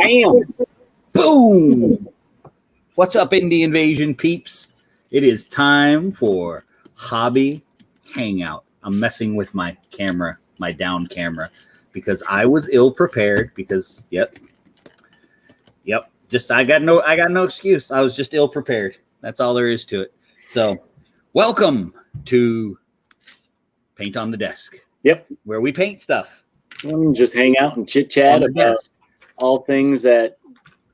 Bam! Boom! What's up, Indie Invasion peeps? It is time for Hobby Hangout. I'm messing with my camera, my down camera, because I was ill prepared. Because yep. Just I got no excuse. I was just ill prepared. That's all there is to it. So, welcome to Paint on the Desk. Yep, where we paint stuff. Just hang out and chit chat about all things that,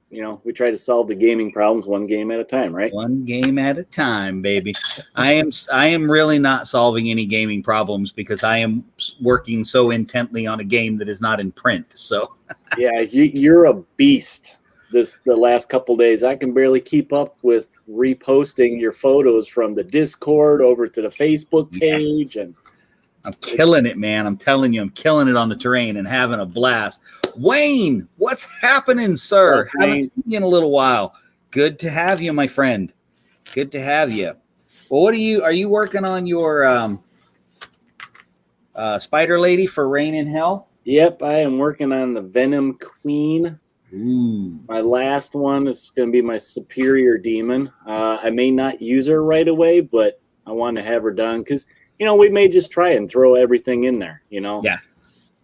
you know, we try to solve the gaming problems one game at a time, right? One game at a time, baby. I am really not solving any gaming problems because I am working so intently on a game that is not in print. So yeah, you're a beast. The last couple days, I can barely keep up with reposting your photos from the Discord over to the Facebook page. Yes. And I'm killing it, man. I'm telling you, I'm killing it on the terrain and having a blast. Wayne, what's happening, sir? Haven't seen you in a little while. Good to have you, my friend. Good to have you. Well, are you working on your Spider Lady for Rain in Hell? Yep, I am working on the Venom Queen. Ooh. My last one is going to be my Superior Demon. I may not use her right away, but I want to have her done because, you know, we may just try and throw everything in there, you know? Yeah.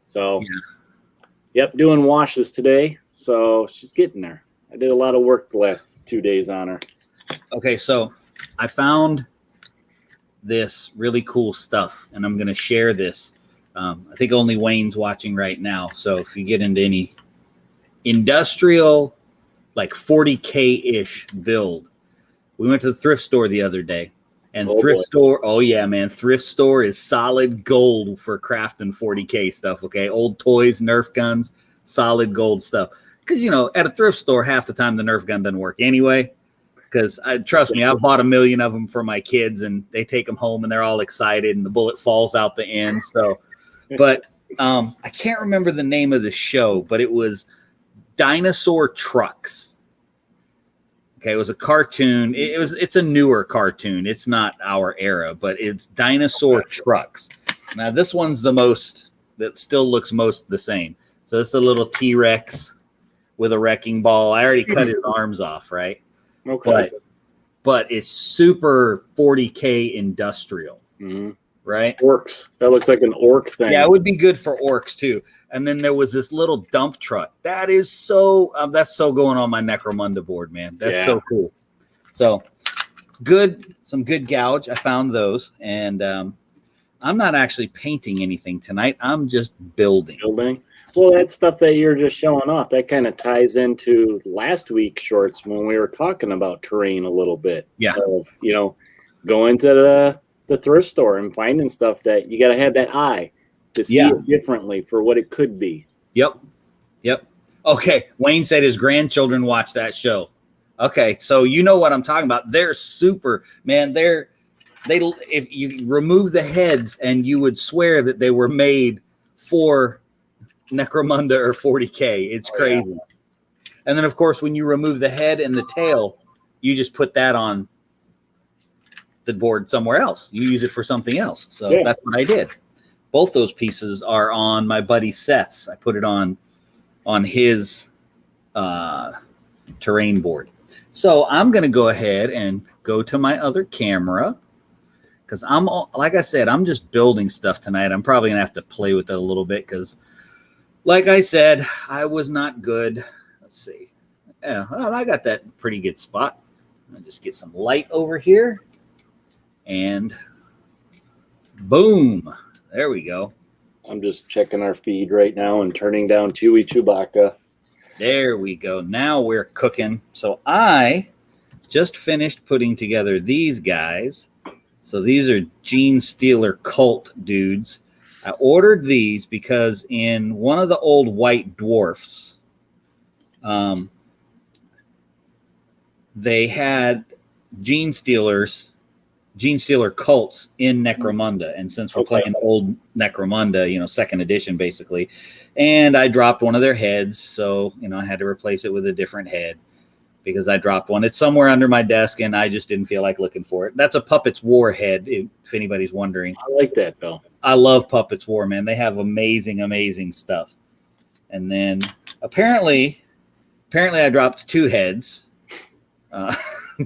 So, yep, doing washes today. So she's getting there. I did a lot of work the last 2 days on her. Okay, so I found this really cool stuff, and I'm going to share this. I think only Wayne's watching right now. So if you get into any industrial, like 40K-ish build, we went to the thrift store the other day. And store, oh yeah, man, thrift store is solid gold for crafting 40K stuff, okay? Old toys, Nerf guns, solid gold stuff. Because, you know, at a thrift store, half the time the Nerf gun doesn't work anyway. Because, trust me, I've bought 1 million of them for my kids, and they take them home, and they're all excited, and the bullet falls out the end. So, but I can't remember the name of the show, but it was Dinosaur Trucks. Okay, it was a cartoon. It's a newer cartoon. It's not our era, but it's Dinosaur Trucks. Now this one's the most that still looks most the same. So it's a little T-Rex with a wrecking ball. I already cut his arms off, right? Okay. But it's super 40K industrial, right? Orcs. That looks like an orc thing. Yeah, it would be good for orcs too. And then there was this little dump truck. That is so that's so going on my Necromunda board, man. That's so cool. So good, some good gouge. I found those, and I'm not actually painting anything tonight. I'm just building. Well, that stuff that you're just showing off, that kind of ties into last week's shorts when we were talking about terrain a little bit. Yeah. You know, going to the thrift store and finding stuff that you got to have that eye to see it differently for what it could be. Yep. Okay. Wayne said his grandchildren watch that show. Okay. So you know what I'm talking about. They're super, man. They if you remove the heads, and you would swear that they were made for Necromunda or 40K. It's crazy. Yeah. And then of course, when you remove the head and the tail, you just put that on the board somewhere else. You use it for something else. So that's what I did. Both those pieces are on my buddy Seth's. I put it on his terrain board. So I'm going to go ahead and go to my other camera, because like I said, I'm just building stuff tonight. I'm probably going to have to play with it a little bit because, like I said, I was not good. Let's see. Yeah, well, I got that pretty good spot. I'll just get some light over here. And boom. There we go. I'm just checking our feed right now and turning down Chewy Chewbacca. There we go. Now we're cooking. So I just finished putting together these guys. So these are Gene Stealer cult dudes. I ordered these because in one of the old White Dwarfs, they had Gene Stealer cults in Necromunda. And since we're playing old Necromunda, you know, 2nd edition basically, and I dropped one of their heads. So, you know, I had to replace it with a different head because I dropped one. It's somewhere under my desk and I just didn't feel like looking for it. That's a Puppets War head, if anybody's wondering. I like that though. I love Puppets War, man. They have amazing, amazing stuff. And then apparently apparently I dropped 2 heads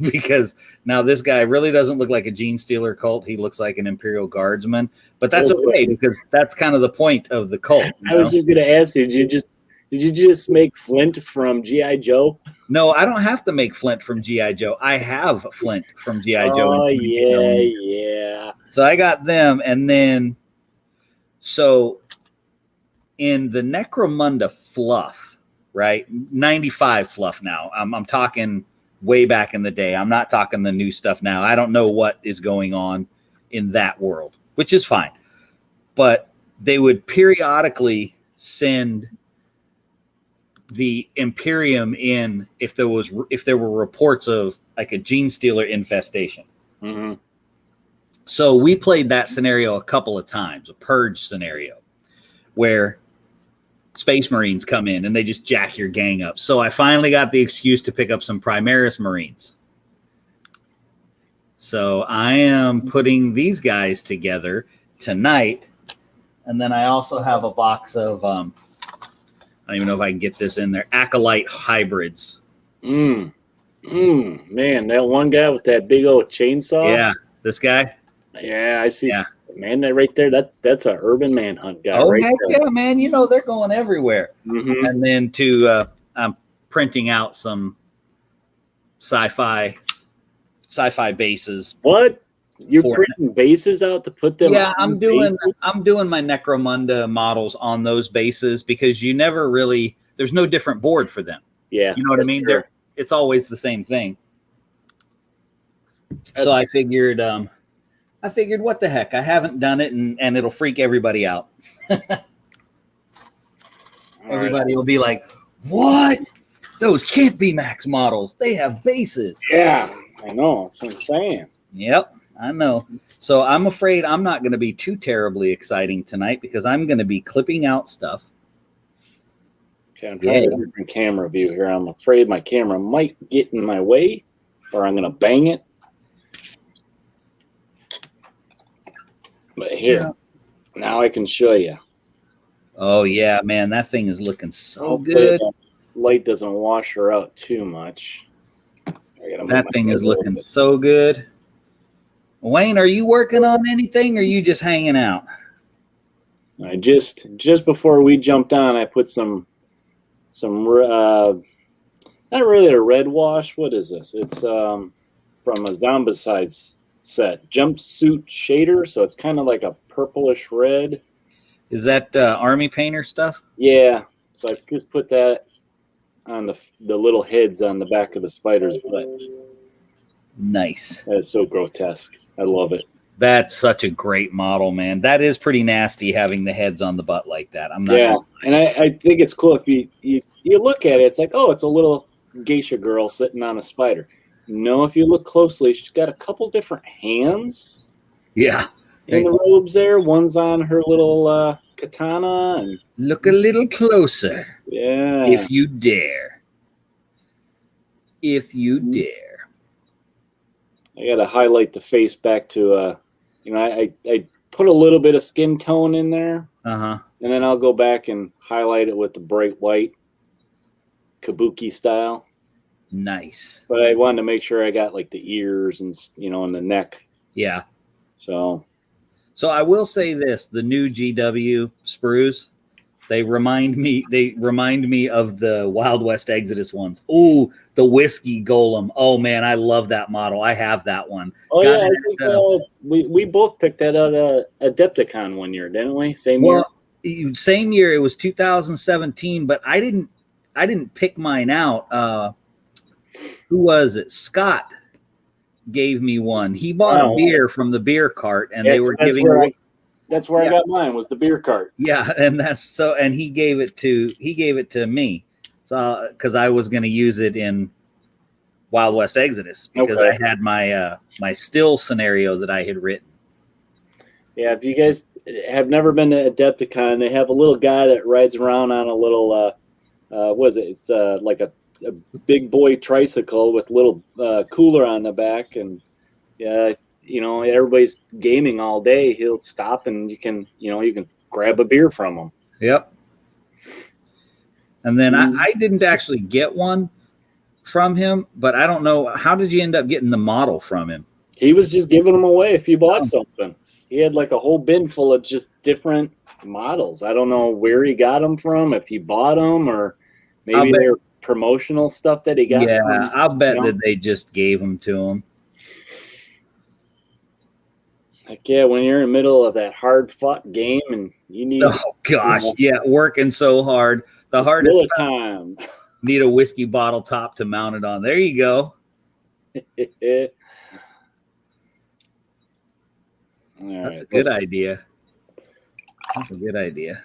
because now this guy really doesn't look like a gene stealer cult. He looks like an Imperial Guardsman, but that's okay because that's kind of the point of the cult. I was just going to ask you, did you just make Flint from G.I. Joe? No, I don't have to make Flint from G.I. Joe. I have Flint from G.I. Joe. Oh, yeah. So I got them, and then so in the Necromunda fluff, right? 95 fluff now. I'm talking way back in the day. I'm not talking the new stuff now. I don't know what is going on in that world, which is fine. But they would periodically send the Imperium in if there were reports of like a gene stealer infestation. Mm-hmm. So we played that scenario a couple of times, a purge scenario, where Space Marines come in and they just jack your gang up. So I finally got the excuse to pick up some Primaris Marines. So I am putting these guys together tonight. And then I also have a box of, I don't even know if I can get this in there, Acolyte hybrids. Man, that one guy with that big old chainsaw. Yeah, this guy. Yeah, I see. Yeah. Man, that right there, that's an urban manhunt guy. Oh, right heck there. yeah, man. You know, they're going everywhere. Mm-hmm. And then I'm printing out some sci-fi bases. What? You're printing bases out to put them? Yeah, I'm doing my Necromunda models on those bases because you never really, there's no different board for them. Yeah. You know what I mean? It's always the same thing. So I figured what the heck? I haven't done it and it'll freak everybody out. Everybody will be like, what? Those can't be Max models. They have bases. Yeah, I know. That's what I'm saying. Yep, I know. So I'm afraid I'm not going to be too terribly exciting tonight because I'm going to be clipping out stuff. Okay, I'm trying to get a different camera view here. I'm afraid my camera might get in my way or I'm going to bang it. But here, now I can show you. Oh, yeah, man. That thing is looking so good. Light doesn't wash her out too much. That thing is looking so good. Wayne, are you working on anything or are you just hanging out? I just before we jumped on, I put some not really a red wash. What is this? It's from a Zombicide set, jumpsuit shader, so it's kind of like a purplish red. Is that army painter stuff? Yeah, so I just put that on the little heads on the back of the spider's butt. Nice. That's so grotesque. I love it. That's such a great model, man. That is pretty nasty having the heads on the butt like that. I'm not. Yeah, and I think it's cool if you look at it. It's like, oh, it's a little geisha girl sitting on a spider. No, if you look closely, she's got a couple different hands. Yeah. In the robes there. One's on her little katana. And look a little closer. Yeah. If you dare. If you dare. I got to highlight the face back to, I put a little bit of skin tone in there. Uh-huh. And then I'll go back and highlight it with the bright white kabuki style. Nice. But I wanted to make sure I got like the ears and, and the neck. Yeah. So I will say this, the new GW sprues, they remind me of the Wild West Exodus ones. Ooh, the whiskey golem. Oh man, I love that model. I have that one. Oh yeah, I think we both picked that out at Adepticon one year, didn't we? Same year. Same year. It was 2017, but I didn't pick mine out. Who was it? Scott gave me one. He bought a beer from the beer cart, and they were giving. That's where I got mine. Was the beer cart. Yeah, and and he gave it to me, so because I was going to use it in Wild West Exodus because I had my still scenario that I had written. Yeah, if you guys have never been to Adepticon, they have a little guy that rides around on a little what is it? It's like a big boy tricycle with little cooler on the back, and everybody's gaming all day. He'll stop and you can grab a beer from him. Yep. And then I didn't actually get one from him, but I don't know. How did you end up getting the model from him? He was just giving them away if you bought something. He had like a whole bin full of just different models. I don't know where he got them from, if he bought them, or maybe they're promotional stuff that he got. Yeah, I'll bet that they just gave them to him. Like, yeah, when you're in the middle of that hard-fought game and you need... Oh, gosh, yeah, working so hard. The hardest time. Need a whiskey bottle top to mount it on. There you go. That's a good idea. That's a good idea.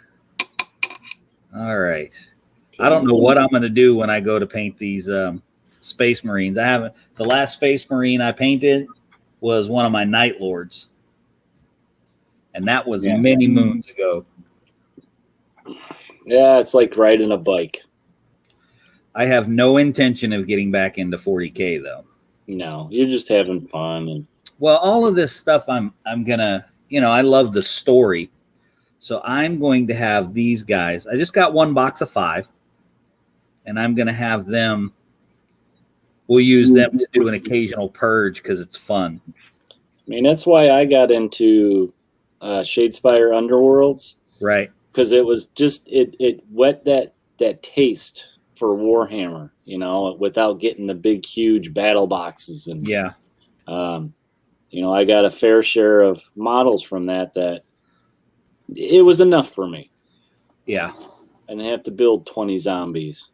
All right. I don't know what I'm going to do when I go to paint these Space Marines. I haven't. The last Space Marine I painted was one of my Night Lords. And that was many moons ago. Yeah, it's like riding a bike. I have no intention of getting back into 40K though. No, you're just having fun. And well, all of this stuff I'm gonna, I love the story. So I'm going to have these guys. I just got one box of 5. And I'm gonna have them. We'll use them to do an occasional purge because it's fun. I mean, that's why I got into Shadespire Underworlds. Right. Because it was just it whet that taste for Warhammer, without getting the big, huge battle boxes. And I got a fair share of models from that it was enough for me. Yeah. And I have to build 20 zombies,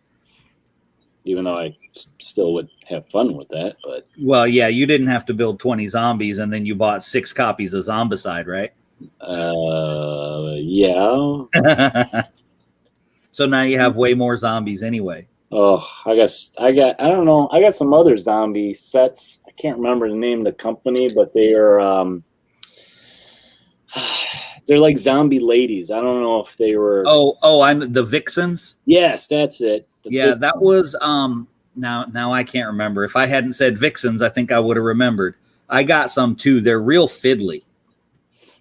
even though I still would have fun with that. But well, yeah, you didn't have to build 20 zombies, and then you bought 6 copies of Zombicide, right? Yeah. So now you have way more zombies anyway. Oh, I don't know. I got some other zombie sets. I can't remember the name of the company, but they are they're like zombie ladies. I don't know if they were I'm the Vixens. Yes, that's it. That was now I can't remember. If I hadn't said Vixens, I think I would have remembered. I got some too. They're real fiddly.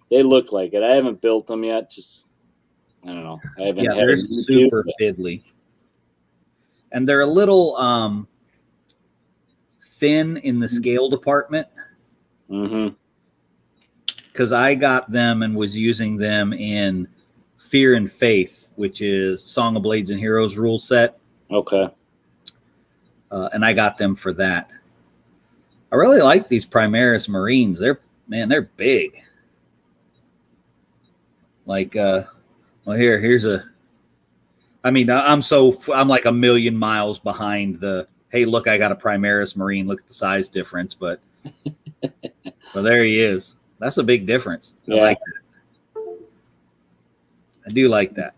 They look like it. I haven't built them yet. Just I don't know. I haven't. Yeah, they're super fiddly, and they're a little thin in the scale department. Mm-hmm. Because I got them and was using them in Fear and Faith, which is Song of Blades and Heroes rule set. Okay. And I got them for that. I really like these Primaris Marines. They're big. Like, here's I'm like a million miles behind hey, look, I got a Primaris Marine. Look at the size difference. But well, there he is. That's a big difference. I like that. I do like that.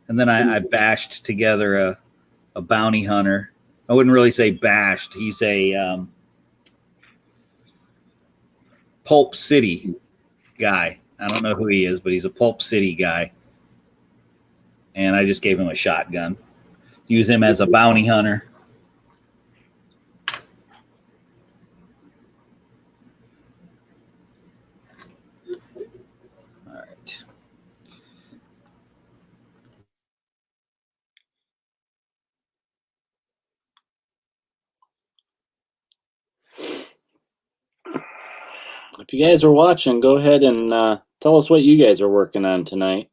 And then I bashed together a bounty hunter. I wouldn't really say bashed. He's a Pulp City guy. I don't know who he is, but he's a Pulp City guy. And I just gave him a shotgun. Use him as a bounty hunter. All right. If you guys are watching, go ahead and tell us what you guys are working on tonight.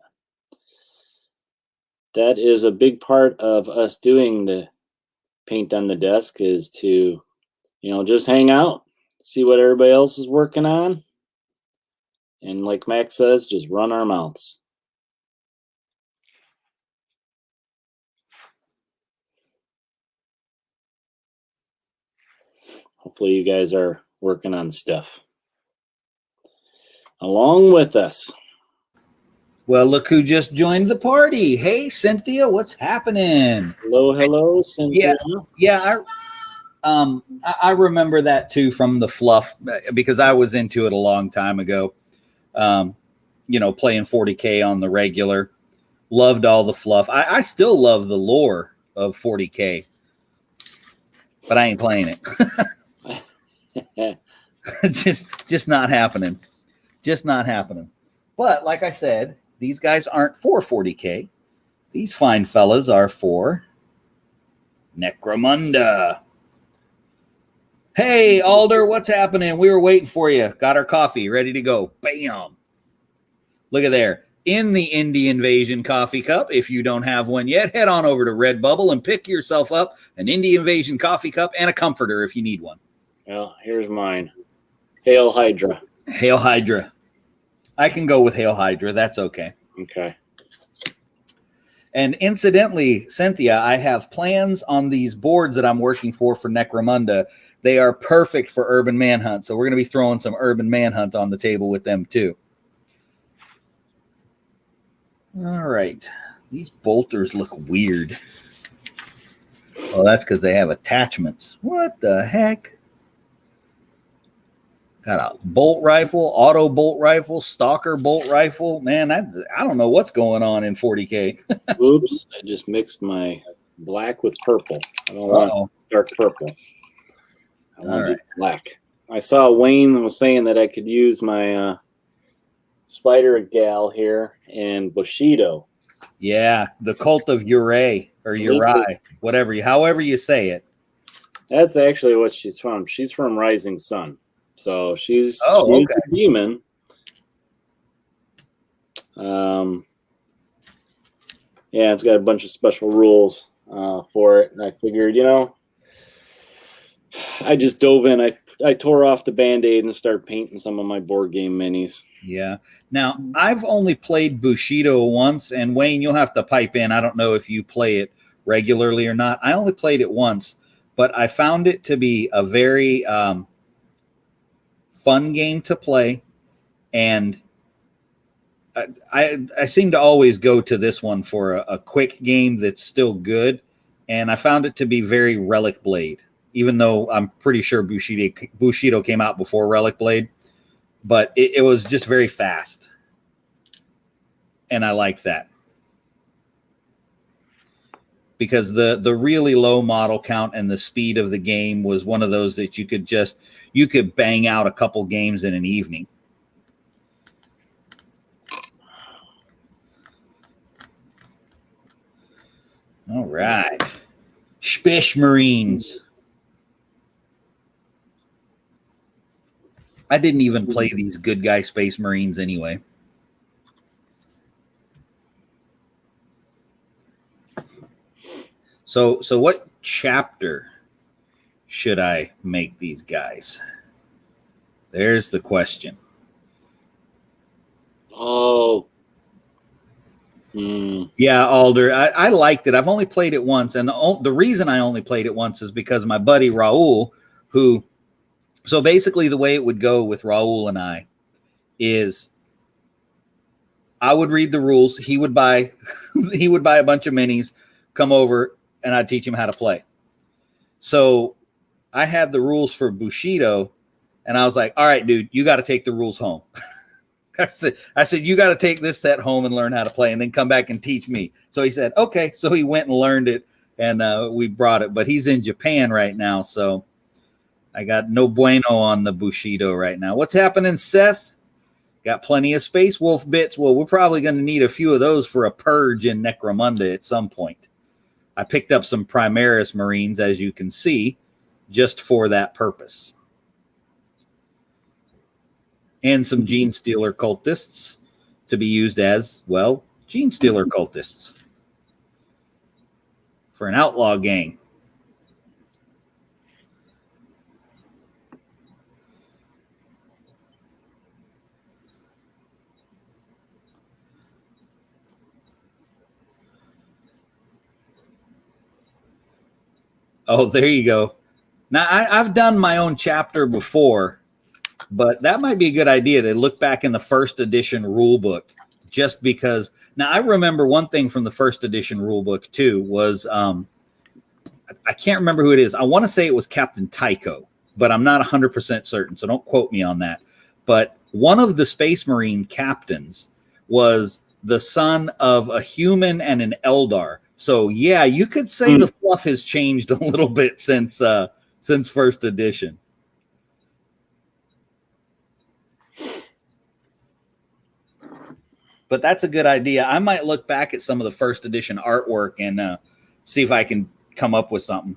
That is a big part of us doing the paint on the desk, is to, just hang out, see what everybody else is working on. And like Max says, just run our mouths. Hopefully you guys are working on stuff along with us. Well, look who just joined the party. Hey, Cynthia, what's happening? Hello, Cynthia. Yeah. I remember that too from the fluff, because I was into it a long time ago. Playing 40K on the regular. Loved all the fluff. I still love the lore of 40K, but I ain't playing it. just not happening. Just not happening. But like I said, these guys aren't for 40K. These fine fellas are for Necromunda. Hey, Alder, what's happening? We were waiting for you. Got our coffee ready to go. Bam. Look at there. In the Indie Invasion coffee cup. If you don't have one yet, head on over to Redbubble and pick yourself up an Indie Invasion coffee cup and a comforter if you need one. Well, here's mine. Hail Hydra. Hail Hydra. I can go with Hail Hydra. That's okay. Okay. And incidentally, Cynthia, I have plans on these boards that I'm working for Necromunda. They are perfect for Urban Manhunt. So we're going to be throwing some Urban Manhunt on the table with them too. All right. These bolters look weird. Oh, that's because they have attachments. What the heck? Got a bolt rifle, auto bolt rifle, stalker bolt rifle. Man, I don't know what's going on in 40K. Oops, I just mixed my black with purple. I don't want dark purple. I want black. I saw Wayne was saying that I could use my Spider Gal here and Bushido. Yeah, the Cult of Uri or Uri, however you say it. That's actually what she's from. She's from Rising Sun. So she's a demon. Yeah, it's got a bunch of special rules for it. And I figured, I just dove in. I tore off the Band-Aid and started painting some of my board game minis. Yeah. Now, I've only played Bushido once, and Wayne, you'll have to pipe in. I don't know if you play it regularly or not. I only played it once, but I found it to be a very fun game to play, and I seem to always go to this one for a quick game that's still good, and I found it to be very Relic Blade, even though I'm pretty sure Bushido came out before Relic Blade, but it was just very fast, and I like that. Because the really low model count and the speed of the game was one of those that you could bang out a couple games in an evening. All right. Spish Marines. I didn't even play these good guy Space Marines anyway. So what chapter should I make these guys? There's the question. Oh. Yeah, Alder. I liked it. I've only played it once. And the reason I only played it once is because my buddy Raul, so basically the way it would go with Raul and I is I would read the rules. He would buy a bunch of minis, come over, and I'd teach him how to play. So I had the rules for Bushido, and I was like, all right, dude, you got to take the rules home. I said, you got to take this set home and learn how to play and then come back and teach me. So he said, okay. So he went and learned it, and we brought it. But he's in Japan right now, so I got no bueno on the Bushido right now. What's happening, Seth? Got plenty of Space Wolf bits. Well, we're probably going to need a few of those for a purge in Necromunda at some point. I picked up some Primaris Marines, as you can see, just for that purpose. And some Gene Stealer cultists to be used as, well, Gene Stealer cultists for an outlaw gang. Oh, there you go. Now, I've done my own chapter before, but that might be a good idea to look back in the first edition rule book, just because. Now, I remember one thing from the first edition rule book, too, was I can't remember who it is. I want to say it was Captain Tycho, but I'm not 100% certain, so don't quote me on that. But one of the Space Marine captains was the son of a human and an Eldar. So, yeah, you could say the fluff has changed a little bit since first edition. But that's a good idea. I might look back at some of the first edition artwork and see if I can come up with something.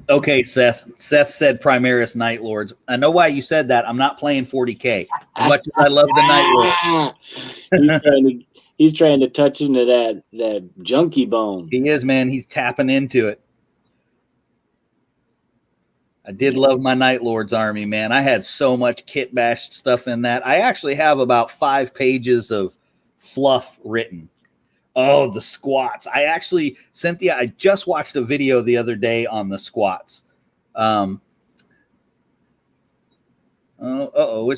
Okay, Seth. Seth said Primaris Night Lords. I know why you said that. I'm not playing 40K. As much as I love the Night Lord. he's trying to touch into that junkie bone. He is, man. He's tapping into it. I did love my Night Lords army, man. I had so much kit bashed stuff in that. I actually have about 5 pages of fluff written. Oh, the squats. I actually, Cynthia, I just watched a video the other day on the squats. Which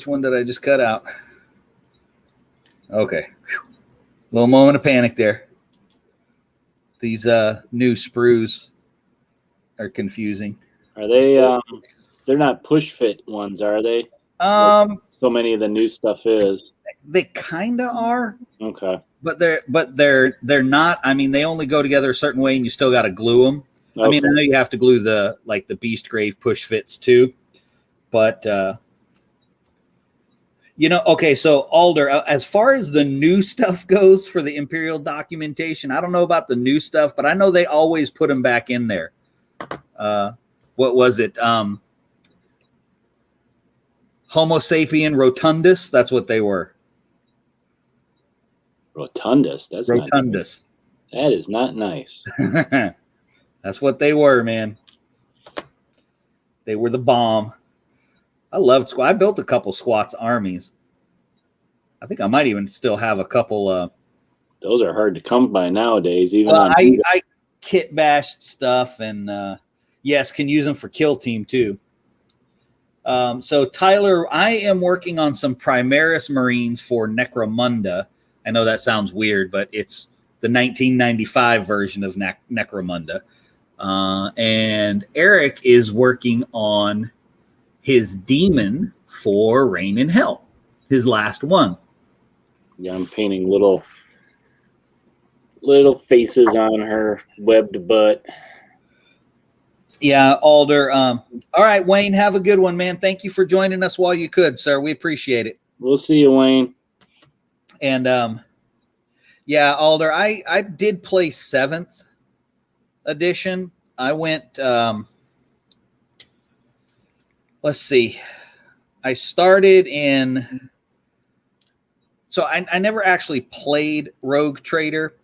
one did I just cut out? Okay. Little moment of panic there. These new sprues are confusing. Are they they're not push fit ones, are they? Like so many of the new stuff is. They kind of are. Okay. But they're not. I mean, they only go together a certain way, and you still got to glue them. Okay. I mean, I know you have to glue the Beast Grave push fits too, but okay. So Alder, as far as the new stuff goes for the Imperial documentation, I don't know about the new stuff, but I know they always put them back in there. What was it? Homo sapien rotundus. That's what they were. Rotundus. That's rotundus. That is not nice. That's what they were, man. They were the bomb. I loved squat. I built a couple squats armies. I think I might even still have a couple. Those are hard to come by nowadays. Even I kit bashed stuff, and yes, can use them for kill team too. So Tyler, I am working on some Primaris Marines for Necromunda. I know that sounds weird, but it's the 1995 version of Necromunda. And Eric is working on his demon for Reign in Hell, his last one. Yeah, I'm painting little faces on her webbed butt. Yeah, Alder. All right, Wayne, have a good one, man. Thank you for joining us while you could, sir. We appreciate it. We'll see you, Wayne. And yeah, Alder, I did play 7th edition. I went, let's see. I started in, so I never actually played Rogue Trader,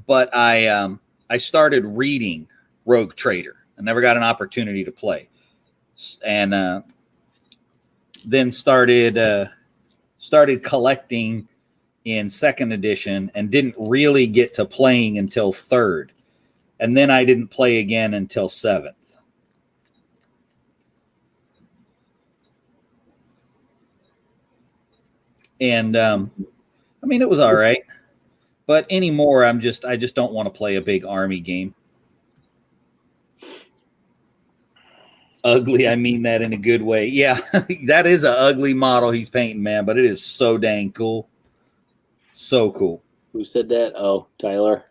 but I started reading Rogue Trader. I never got an opportunity to play. And then started collecting in 2nd edition and didn't really get to playing until 3rd. And then I didn't play again until 7th. And I mean, it was all right. But anymore, I just don't want to play a big army game. Ugly, I mean that in a good way. Yeah, that is an ugly model he's painting, man, but it is so dang cool. So cool. Who said that? Oh, Tyler.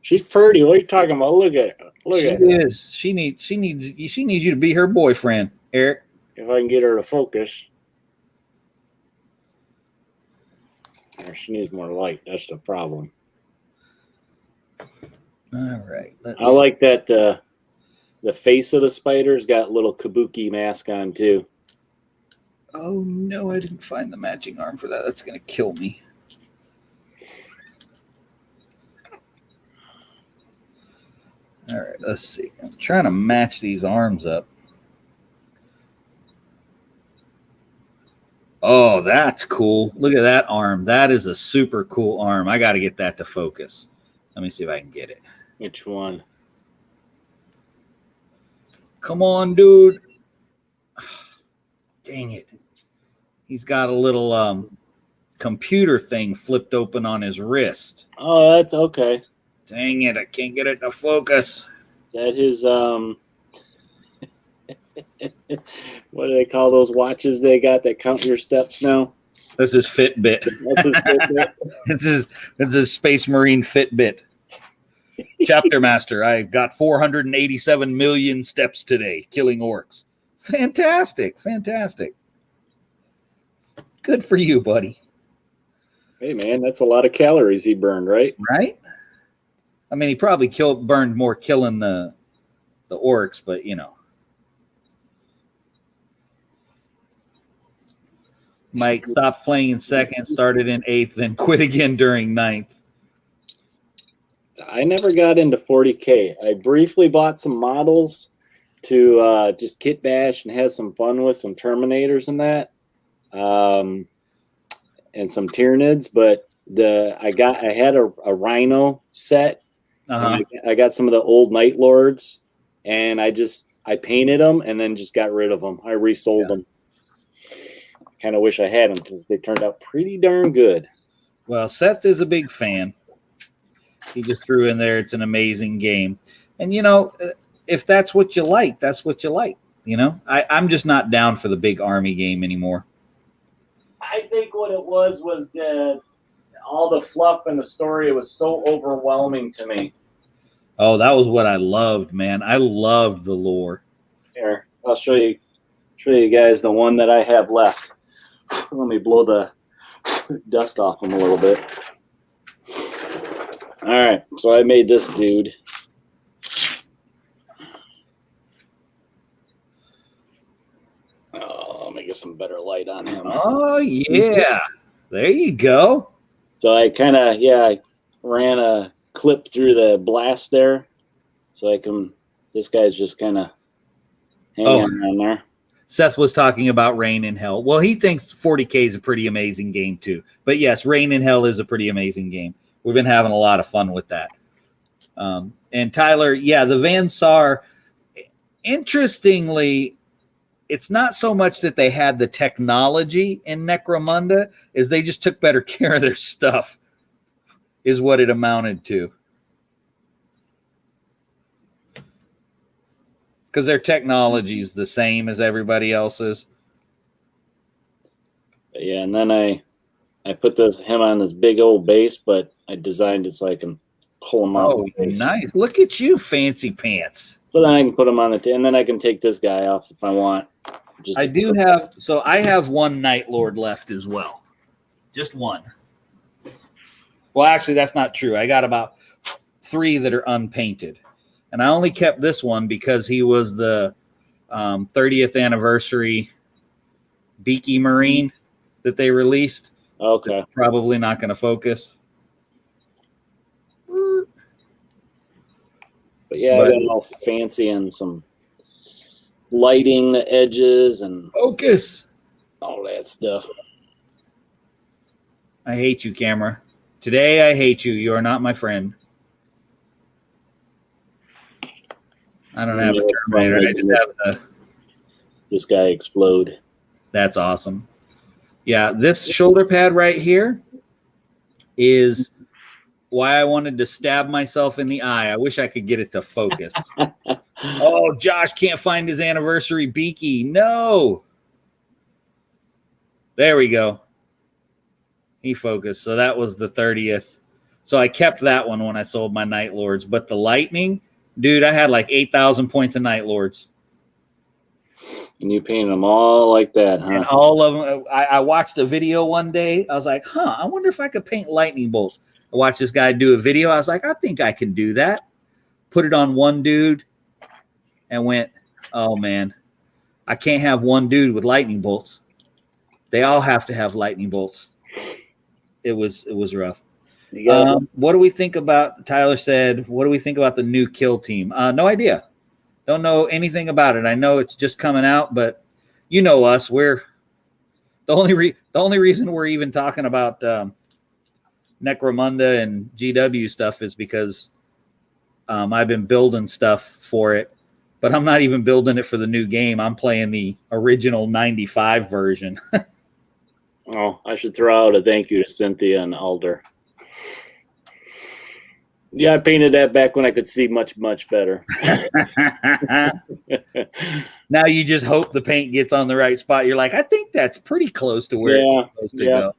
She's pretty. What are you talking about? Look at her. She is. She needs you to be her boyfriend, Eric. If I can get her to focus. Or she needs more light. That's the problem. All right. I like that the face of the spider's got a little kabuki mask on too. Oh no, I didn't find the matching arm for that. That's gonna kill me. All right, let's see. I'm trying to match these arms up. Oh, that's cool. Look at that arm. That is a super cool arm. I got to get that to focus. Let me see if I can get it. Which one? Come on, dude. Dang it. He's got a little computer thing flipped open on his wrist. Oh, that's okay. Dang it. I can't get it to focus. Is that his what do they call those watches they got that count your steps now? This is Fitbit. That's his Fitbit. This is Space Marine Fitbit. Chapter Master, I got 487 million steps today, killing orcs. Fantastic. Good for you, buddy. Hey, man, that's a lot of calories he burned, right? Right? I mean, he probably burned more killing the orcs, but you know. Mike stopped playing in second, started in 8th, then quit again during 9th. I never got into 40K. I briefly bought some models to just kit bash and have some fun with some Terminators and that, and some Tyranids. But I had a Rhino set. And I got some of the old Night Lords, and I painted them and then just got rid of them. I resold them. Kind of wish I had them because they turned out pretty darn good. Well, Seth is a big fan. He just threw in there, it's an amazing game. And, you know, if that's what you like, that's what you like. You know, I'm just not down for the big army game anymore. I think what it was all the fluff and the story. It was so overwhelming to me. Oh, that was what I loved, man. I loved the lore. Here, I'll show you guys the one that I have left. Let me blow the dust off them a little bit. All right, so I made this dude. Oh, let me get some better light on him. Oh, yeah. There you go. So I kind of, I ran a clip through the blast there. So this guy's just kind of hanging on there. Seth was talking about Rain in Hell. Well, he thinks 40K is a pretty amazing game too. But yes, Rain in Hell is a pretty amazing game. We've been having a lot of fun with that. And Tyler, the Van Saar, interestingly, it's not so much that they had the technology in Necromunda, as they just took better care of their stuff, is what it amounted to. Because their technology is the same as everybody else's. Yeah, and then I put him on this big old base, but I designed it so I can pull him out. Oh, nice. Look at you, fancy pants. So then I can put him on and then I can take this guy off if I want. I have one Night Lord left as well. Just one. Well, actually, that's not true. I got about 3 that are unpainted. And I only kept this one because he was the 30th anniversary Beaky Marine that they released. Okay. That's probably not going to focus. But I got all fancy and some lighting the edges and focus. All that stuff. I hate you, camera. Today I hate you. You are not my friend. I don't have a Terminator. I just have this guy explode. That's awesome. Yeah, this shoulder pad right here is why I wanted to stab myself in the eye. I wish I could get it to focus. Oh, Josh can't find his anniversary Beaky. No. There we go. He focused. So that was the 30th. So I kept that one when I sold my Night Lords. But the Lightning, dude, I had like 8,000 points of Night Lords. And you painted them all like that, huh? And all of them. I watched a video one day. I was like, I wonder if I could paint lightning bolts. I watched this guy do a video. I was like, I think I can do that. Put it on one dude and went, oh, man, I can't have one dude with lightning bolts. They all have to have lightning bolts. It was rough. What do we think about, Tyler said, what do we think about the new Kill Team? No idea. Don't know anything about it. I know it's just coming out, but you know us. We're the only reason we're even talking about Necromunda and GW stuff is because I've been building stuff for it, but I'm not even building it for the new game. I'm playing the original 95 version. Oh, I should throw out a thank you to Cynthia and Alder. Yeah, I painted that back when I could see much, much better. Now you just hope the paint gets on the right spot. You're like, I think that's pretty close to where it's supposed to go.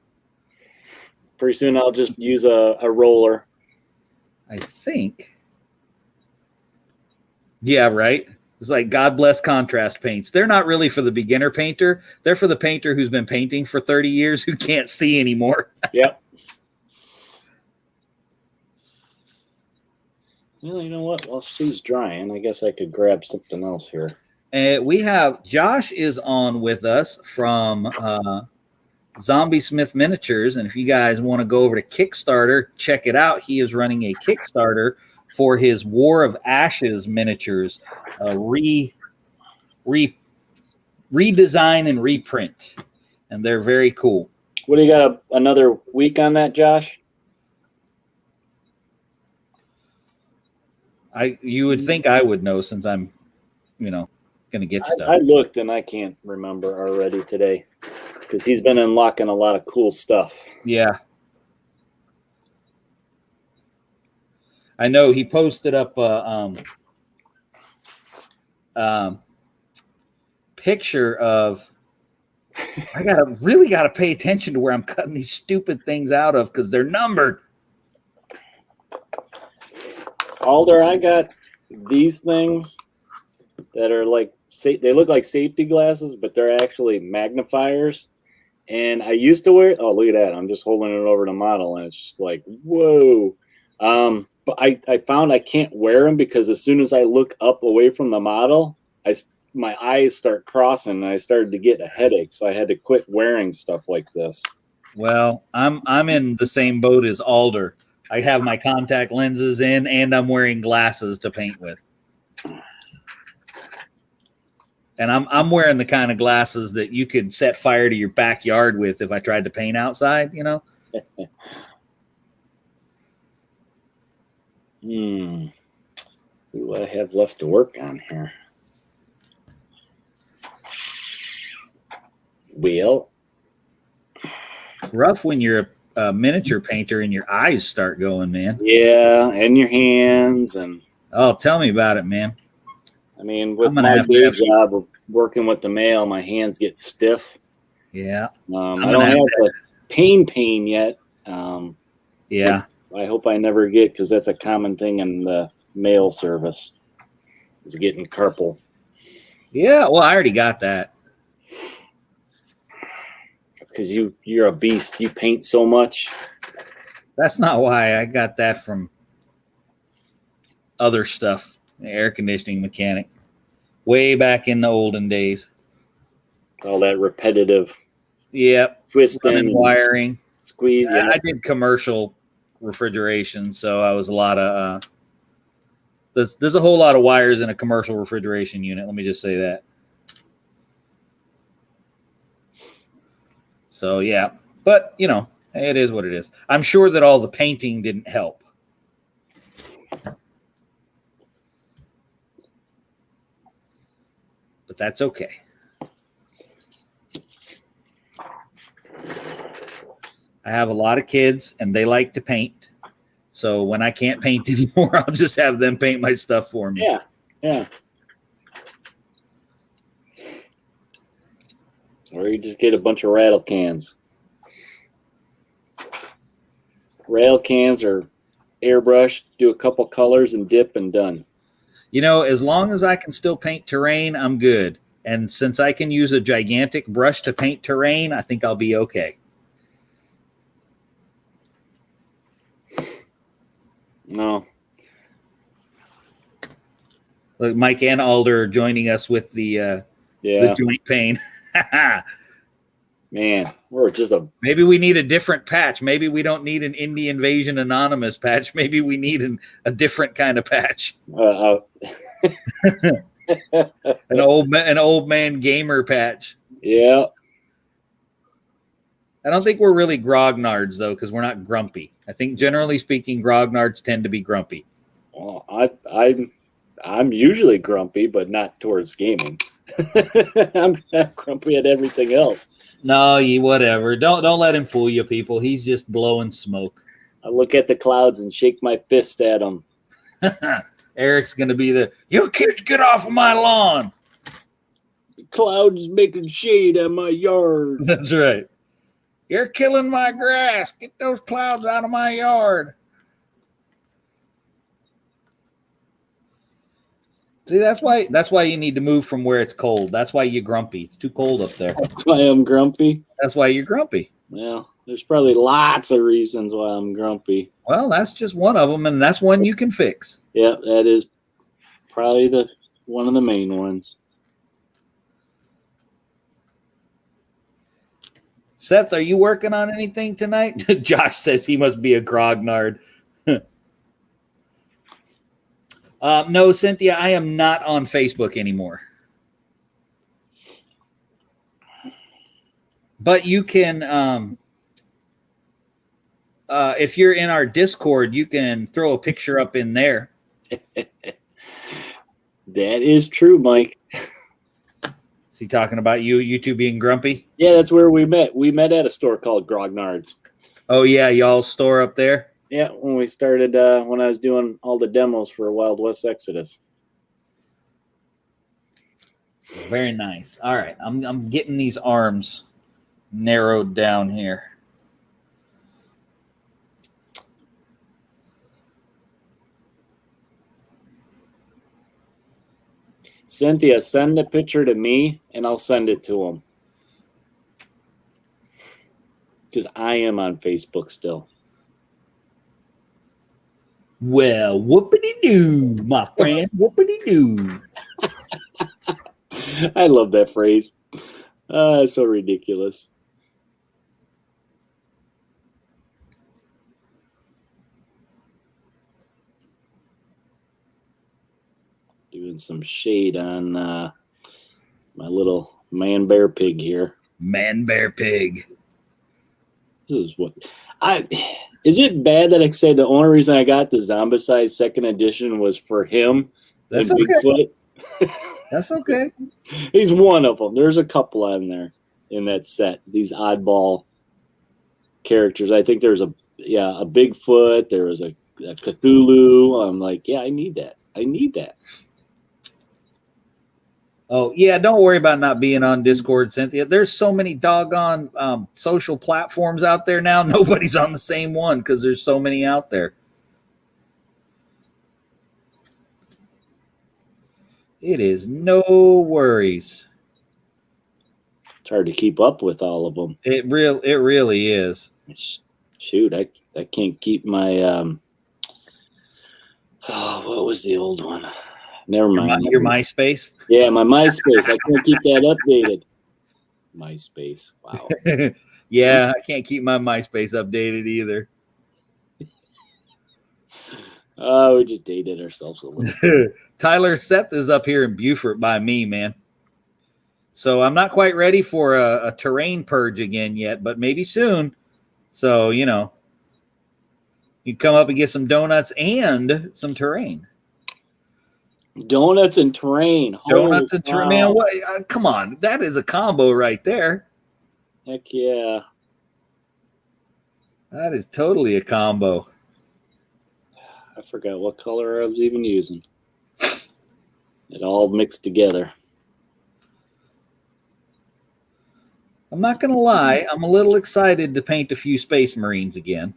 Pretty soon I'll just use a roller. I think. Yeah, right. It's like God bless contrast paints. They're not really for the beginner painter. They're for the painter who's been painting for 30 years who can't see anymore. Yep. Well, you know what? While she's drying, I guess I could grab something else here. We have Josh is on with us from Zombie Smith Miniatures. And if you guys want to go over to Kickstarter, check it out. He is running a Kickstarter for his War of Ashes miniatures, redesign and reprint. And they're very cool. What do you got? Another week on that, Josh? You would think I would know since I'm, going to get stuff. I looked and I can't remember already today because he's been unlocking a lot of cool stuff. Yeah. I know he posted up a picture of. I really gotta pay attention to where I'm cutting these stupid things out of because they're numbered. Alder, I got these things that are like they look like safety glasses, but they're actually magnifiers. And I used to wear. Oh, look at that! I'm just holding it over the model, and it's just like whoa. But I found I can't wear them because as soon as I look up away from the model, my eyes start crossing, and I started to get a headache. So I had to quit wearing stuff like this. Well, I'm in the same boat as Alder. I have my contact lenses in, and I'm wearing glasses to paint with. And I'm wearing the kind of glasses that you could set fire to your backyard with if I tried to paint outside, What do I have left to work on here? Well, rough when you're a miniature painter and your eyes start going, man. Yeah, and your hands and. Oh, tell me about it, man. I mean, with my day job of working with the mail, my hands get stiff. Yeah. I don't have the pain yet. Yeah. I hope I never get, because that's a common thing in the mail service, is getting carpal. Yeah, well, I already got that. That's because you're a beast. You paint so much. That's not why. I got that from other stuff, air conditioning mechanic, way back in the olden days. All that repetitive. Yep. Twisting, wiring, squeeze. Yeah. I did commercial refrigeration, so I was a lot of there's a whole lot of wires in a commercial refrigeration unit. Let me just say that. So yeah, but it is what it is. I'm sure that all the painting didn't help. But that's okay. I have a lot of kids and they like to paint. So when I can't paint anymore, I'll just have them paint my stuff for me. Yeah. Yeah. Or you just get a bunch of rattle cans. Rail cans or airbrush, do a couple colors and dip and done. As long as I can still paint terrain, I'm good. And since I can use a gigantic brush to paint terrain, I think I'll be okay. No. Look, Mike and Alder are joining us with the joint pain. Man, we're just maybe we need a different patch. Maybe we don't need an Indie Invasion Anonymous patch. Maybe we need a different kind of patch. An old man gamer patch. Yeah. I don't think we're really grognards though, because we're not grumpy. I think generally speaking, grognards tend to be grumpy. Well, I'm usually grumpy, but not towards gaming. I'm grumpy at everything else. No, whatever. Don't let him fool you, people. He's just blowing smoke. I look at the clouds and shake my fist at them. Eric's gonna be you kids get off of my lawn. The cloud is making shade on my yard. That's right. You're killing my grass. Get those clouds out of my yard. See, that's why you need to move from where it's cold. That's why you're grumpy. It's too cold up there. That's why I'm grumpy. That's why you're grumpy. Well, there's probably lots of reasons why I'm grumpy. Well, that's just one of them, and that's one you can fix. Yep, that is probably one of the main ones. Seth, are you working on anything tonight? Josh says he must be a grognard. No, Cynthia, I am not on Facebook anymore. But you can, if you're in our Discord, you can throw a picture up in there. That is true, Mike. Is he talking about you two being grumpy? Yeah, that's where we met. We met at a store called Grognard's. Oh, yeah, y'all store up there? Yeah, when we started, when I was doing all the demos for Wild West Exodus. Very nice. All right, I'm getting these arms narrowed down here. Cynthia, send the picture to me, and I'll send it to him. Because I am on Facebook still. Well, whoopity-doo, my friend, whoopity-doo. I love that phrase. It's so ridiculous. Doing some shade on my little man bear pig here. Man bear pig. This is what is it bad that I say the only reason I got the Zombicide second edition was for him? That's and okay. Bigfoot? That's okay. He's one of them. There's a couple on there in that set. These oddball characters. I think there's a Bigfoot. There was a Cthulhu. I'm like, yeah, I need that. I need that. Oh, yeah, don't worry about not being on Discord, Cynthia. There's so many doggone social platforms out there now. Nobody's on the same one because there's so many out there. It is no worries. It's hard to keep up with all of them. It really is. Shoot, I can't keep my what was the old one? Never mind. Your MySpace? Yeah, my MySpace. I can't keep that updated. MySpace. Wow. Yeah, I can't keep my MySpace updated either. We just dated ourselves a little. Tyler Seth is up here in Beaufort by me, man. So I'm not quite ready for a terrain purge again yet, but maybe soon. So, you know, you come up and get some donuts and some terrain. Donuts and terrain. Donuts and terrain. Man, what? Come on. That is a combo right there. Heck yeah. That is totally a combo. I forgot what color I was even using. It all mixed together. I'm not going to lie. I'm a little excited to paint a few Space Marines again.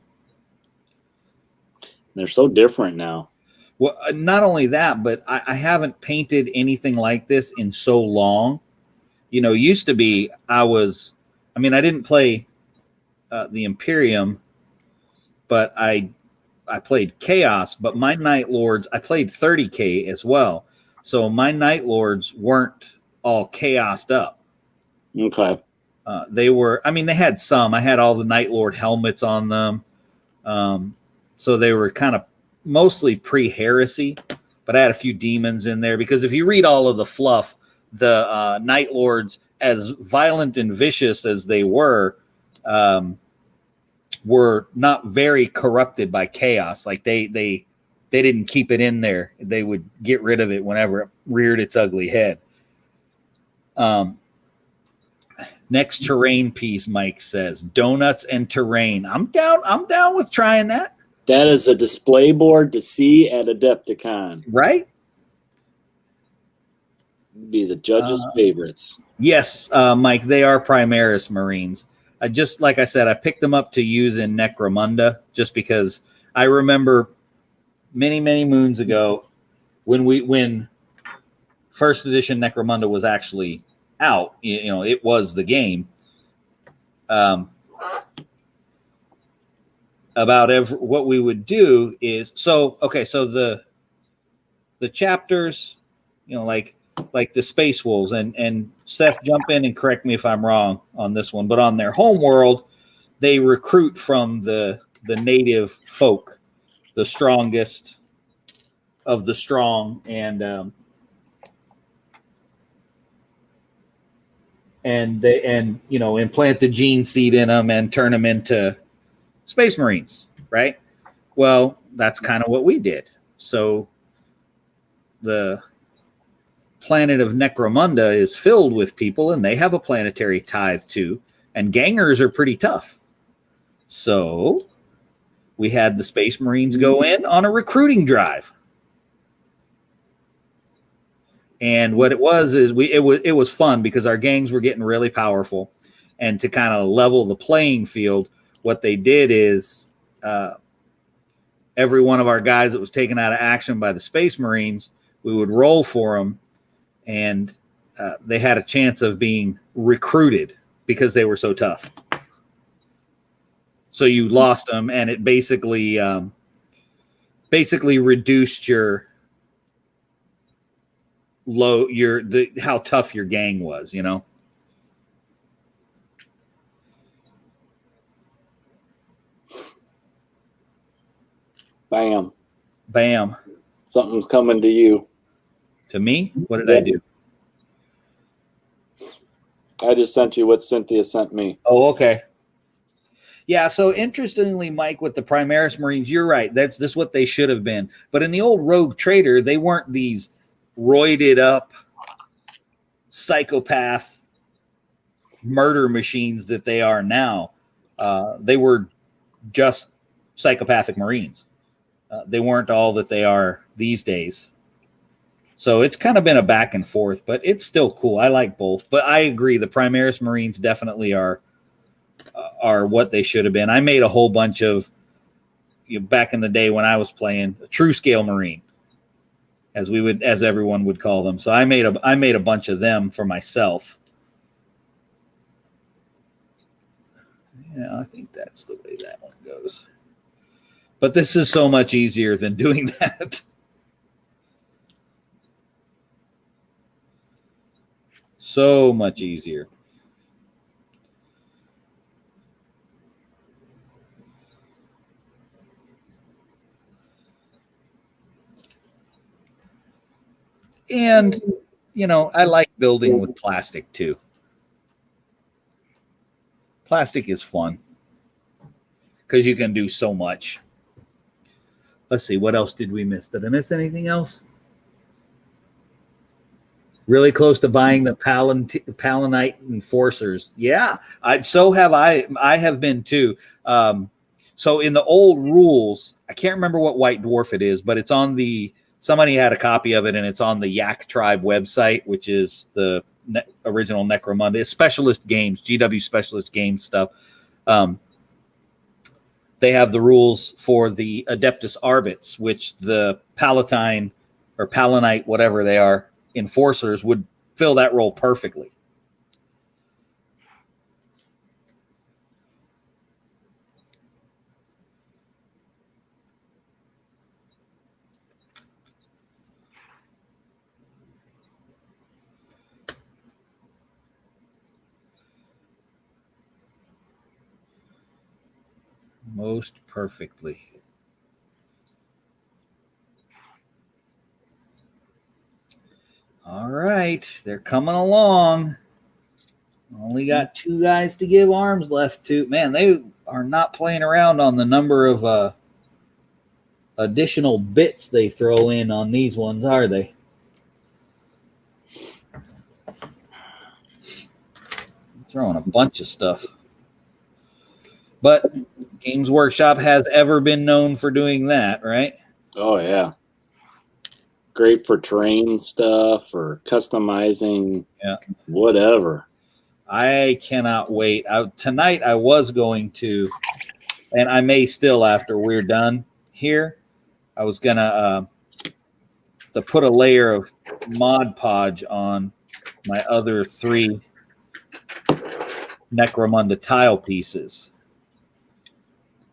They're so different now. Well, not only that, but I haven't painted anything like this in so long. You know, used to be I didn't play the Imperium, but I played Chaos, but my Night Lords, I played 30K as well. So my Night Lords weren't all chaosed up. Okay. They had some. I had all the Night Lord helmets on them. So they were kind of mostly pre-heresy, but I had a few demons in there because if you read all of the fluff, the Night Lords, as violent and vicious as they were not very corrupted by chaos. Like they didn't keep it in there. They would get rid of it whenever it reared its ugly head. Next terrain piece, Mike says, donuts and terrain. I'm down with trying that. That is a display board to see at Adepticon. Right? Be the judges' favorites. Yes, Mike, they are Primaris Marines. Like I said, I picked them up to use in Necromunda just because I remember many, many moons ago when first edition Necromunda was actually out, it was the game. What we would do is so the chapters, like the Space Wolves, and Seth, jump in and correct me if I'm wrong on this one, but on their home world, they recruit from the native folk, the strongest of the strong, and implant the gene seed in them and turn them into Space Marines, right? Well, that's kind of what we did. So the planet of Necromunda is filled with people, and they have a planetary tithe too, and gangers are pretty tough. So we had the Space Marines go in on a recruiting drive. And what it was is it was fun because our gangs were getting really powerful, and to kind of level the playing field, what they did is every one of our guys that was taken out of action by the Space Marines, we would roll for them, and they had a chance of being recruited because they were so tough. So you lost them, and it basically reduced your how tough your gang was, Bam. Bam. Something's coming to you. To me? What did I do? I just sent you what Cynthia sent me. Oh, okay. Yeah, so interestingly, Mike, with the Primaris Marines, you're right. That's what they should have been. But in the old Rogue Trader, they weren't these roided up psychopath murder machines that they are now. They were just psychopathic Marines. They weren't all that they are these days. So it's kind of been a back and forth, but it's still cool. I like both. But I agree, the Primaris Marines definitely are what they should have been. I made a whole bunch of, back in the day when I was playing, a true scale Marine, as everyone would call them. So I made a bunch of them for myself. Yeah, I think that's the way that one goes. But this is so much easier than doing that. So much easier. And, I like building with plastic too. Plastic is fun because you can do so much. Let's see, what else did we miss? Did I miss anything else? Really close to buying the Palanite Enforcers. Yeah, I have been too. So in the old rules, I can't remember what White Dwarf it is, but it's on somebody had a copy of it, and it's on the Yak Tribe website, which is the original Necromunda. It's Specialist Games, GW Specialist Games stuff. They have the rules for the Adeptus Arbits, which the Palatine or Palanite, whatever they are, Enforcers would fill that role perfectly. Most perfectly. All right, they're coming along. Only got 2 guys to give arms left to. Man, they are not playing around on the number of additional bits they throw in on these ones, are they? Throwing a bunch of stuff. But Games Workshop has ever been known for doing that, right? Oh, yeah. Great for terrain stuff or customizing, whatever. I cannot wait. Tonight I was going to, and I may still after we're done here, I was going to to put a layer of Mod Podge on my other 3 Necromunda tile pieces.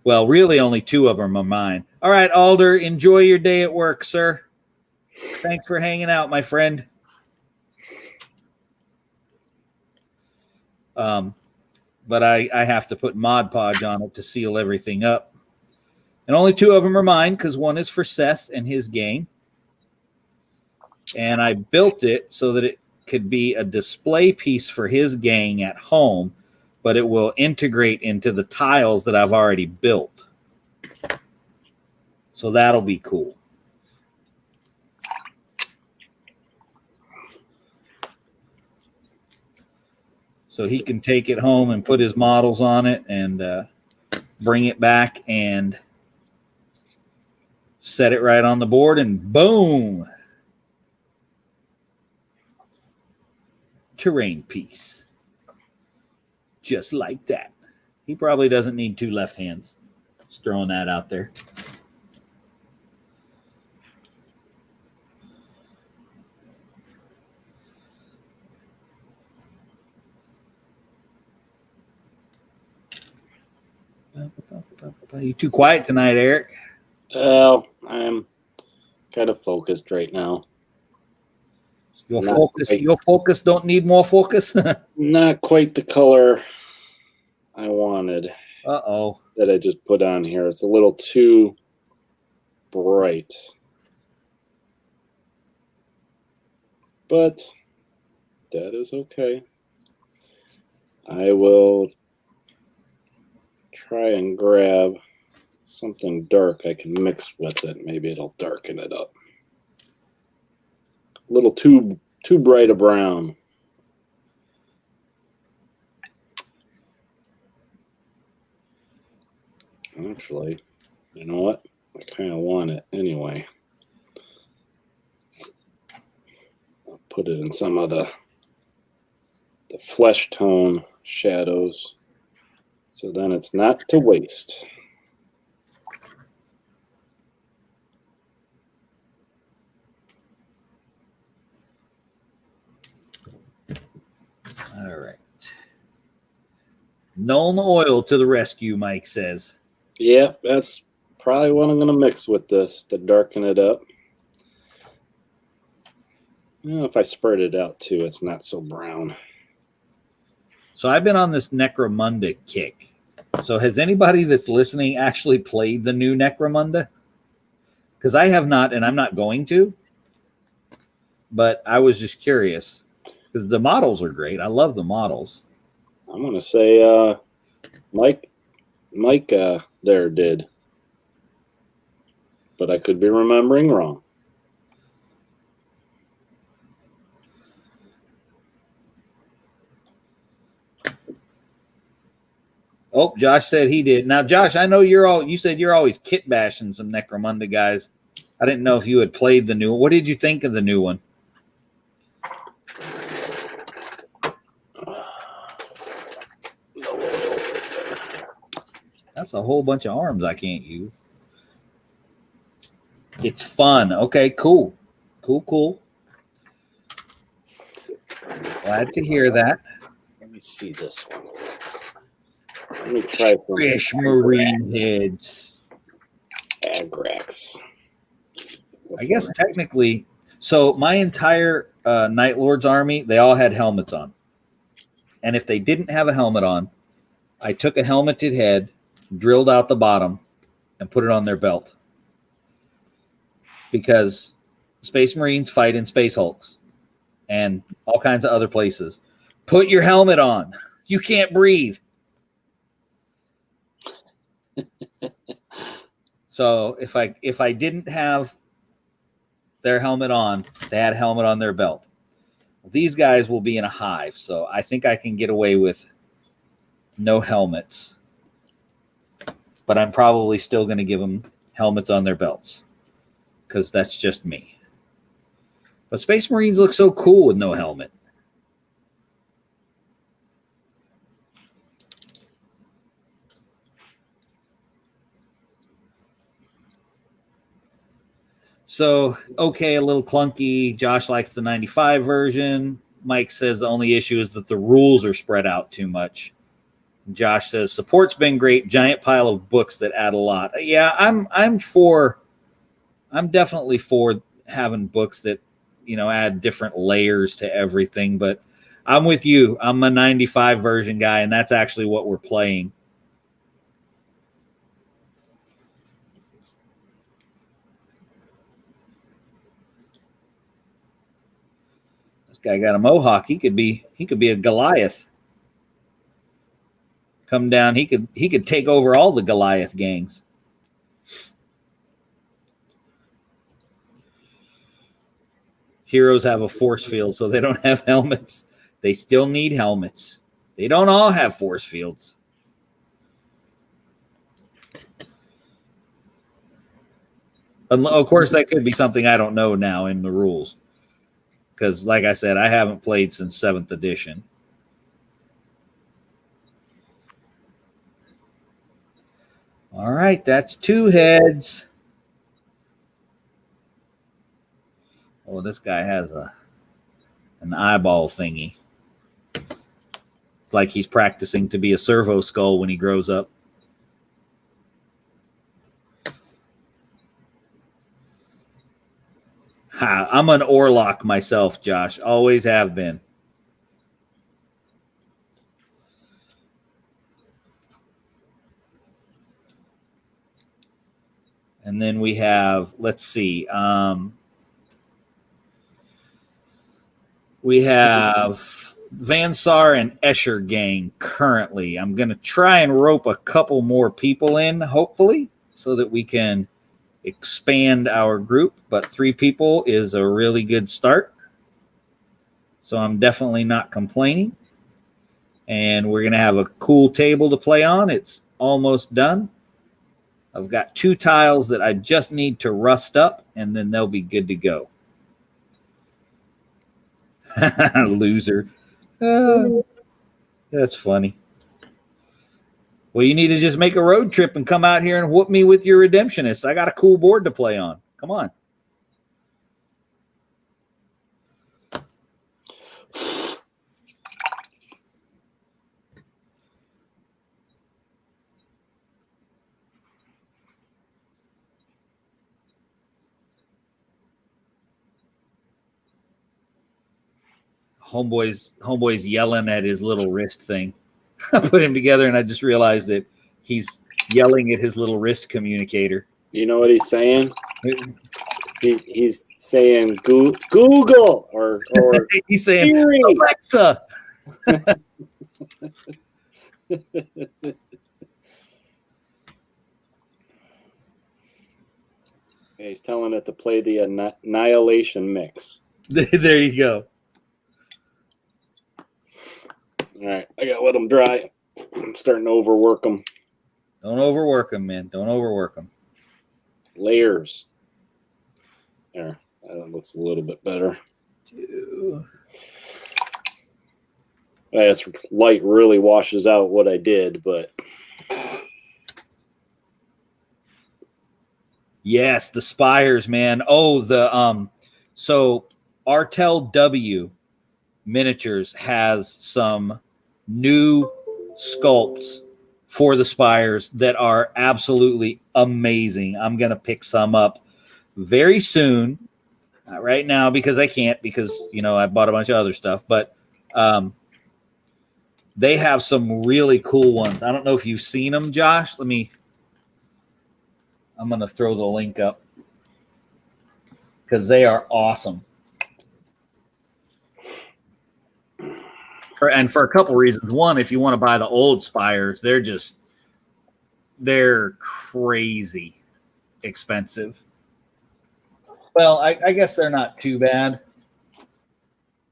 Well, really only 2 of them are mine. All right, Alder, enjoy your day at work, sir. Thanks for hanging out, my friend. But I have to put Mod Podge on it to seal everything up. And only 2 of them are mine because one is for Seth and his gang. And I built it so that it could be a display piece for his gang at home, but it will integrate into the tiles that I've already built. So that'll be cool. So he can take it home and put his models on it and bring it back and set it right on the board, and boom, terrain piece. Just like that. He probably doesn't need 2 left hands. Just throwing that out there. You too quiet tonight, Eric. Well, I'm kind of focused right now. Your focus don't need more focus. Not quite the color I wanted. Uh-oh. That I just put on here. It's a little too bright. But that is okay. I will try and grab something dark I can mix with it. Maybe it'll darken it up. A little too bright a brown. Actually, you know what? I kind of want it anyway. I'll put it in some of the flesh tone shadows, so then it's not to waste. All right. Nuln oil to the rescue, Mike says. Yeah, that's probably what I'm going to mix with this to darken it up. You know, if I spread it out too, it's not so brown. So I've been on this Necromunda kick. So has anybody that's listening actually played the new Necromunda? Because I have not, and I'm not going to. But I was just curious. Because the models are great. I love the models. I'm going to say Mike there did. But I could be remembering wrong. Oh, Josh said he did. Now, Josh, I know you said you're always kit bashing some Necromunda guys. I didn't know if you had played the new one. What did you think of the new one? That's a whole bunch of arms I can't use. It's fun. Okay, cool. Cool. Glad to hear that. Let me see this one. Let me try some Fish marine heads. Agrax. I guess technically, so my entire Night Lord's army, they all had helmets on. And if they didn't have a helmet on, I took a helmeted head, drilled out the bottom, and put it on their belt. Because Space Marines fight in Space Hulks and all kinds of other places. Put your helmet on. You can't breathe. So if I didn't have their helmet on, they had a helmet on their belt. These guys will be in a hive, so I think I can get away with no helmets. But I'm probably still going to give them helmets on their belts because that's just me. But Space Marines look so cool with no helmet. So, okay, a little clunky. Josh likes the 95 version. Mike says the only issue is that the rules are spread out too much. Josh says support's been great. Giant pile of books that add a lot. Yeah, I'm definitely for having books that, add different layers to everything. But I'm with you. I'm a 95 version guy, and that's actually what we're playing. This guy got a mohawk. He could be a Goliath. Come down. He could take over all the Goliath gangs. Heroes have a force field, so they don't have helmets. They still need helmets. They don't all have force fields. Of course, that could be something I don't know now in the rules. Because, like I said, I haven't played since 7th edition. All right, that's 2 heads. Oh, this guy has an eyeball thingy. It's like he's practicing to be a servo skull when he grows up. Ha, I'm an Orlock myself, Josh. Always have been. And then we have, let's see. We have Van Sar and Escher gang currently. I'm going to try and rope a couple more people in, hopefully, so that we can expand our group. But 3 people is a really good start. So I'm definitely not complaining. And we're going to have a cool table to play on. It's almost done. I've got 2 tiles that I just need to rust up, and then they'll be good to go. Loser. That's funny. Well, you need to just make a road trip and come out here and whoop me with your Redemptionists. I got a cool board to play on. Come on. Homeboy's yelling at his little wrist thing. I put him together and I just realized that he's yelling at his little wrist communicator. You know what he's saying? He's saying Google or he's saying Siri. Alexa. He's telling it to play the Annihilation mix. There you go. All right, I gotta let them dry. I'm starting to overwork them. Don't overwork them, man. Don't overwork them. Layers. There, that looks a little bit better. This light really washes out what I did, but yes, the spires, man. Oh, so Artel W Miniatures has some new sculpts for the spires that are absolutely amazing. I'm going to pick some up very soon. Not right now because I can't, because, I bought a bunch of other stuff, but they have some really cool ones. I don't know if you've seen them, Josh. I'm going to throw the link up because they are awesome. And for a couple reasons. One, if you want to buy the old spires, they're crazy expensive. Well, I guess they're not too bad,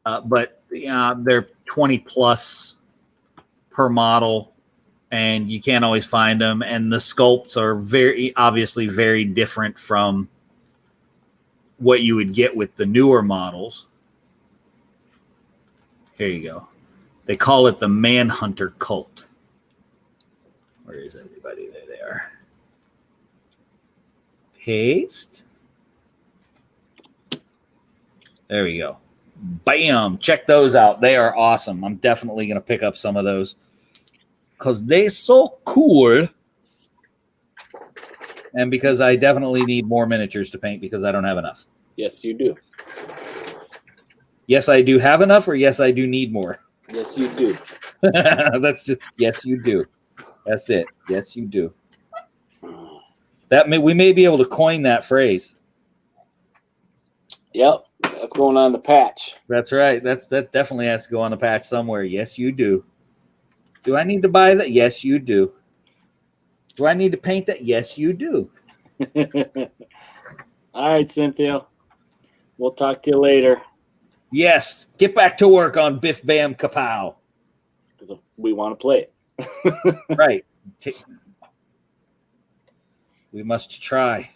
but they're 20 plus per model, and you can't always find them. And the sculpts are obviously very different from what you would get with the newer models. Here you go. They call it the Manhunter Cult. Where is everybody? There they are. Paste. There we go. Bam. Check those out. They are awesome. I'm definitely going to pick up some of those because they're so cool. And because I definitely need more miniatures to paint because I don't have enough. Yes, you do. Yes, I do have enough, or yes, I do need more. Yes, you do. That's just, yes, you do. That's it. Yes, you do. We may be able to coin that phrase. Yep, that's going on the patch. That's right. That definitely has to go on the patch somewhere. Yes, you do. Do I need to buy that? Yes, you do. Do I need to paint that? Yes, you do. All right, Cynthia. We'll talk to you later. Yes, get back to work on Biff Bam Kapow. Because we want to play it. Right. We must try.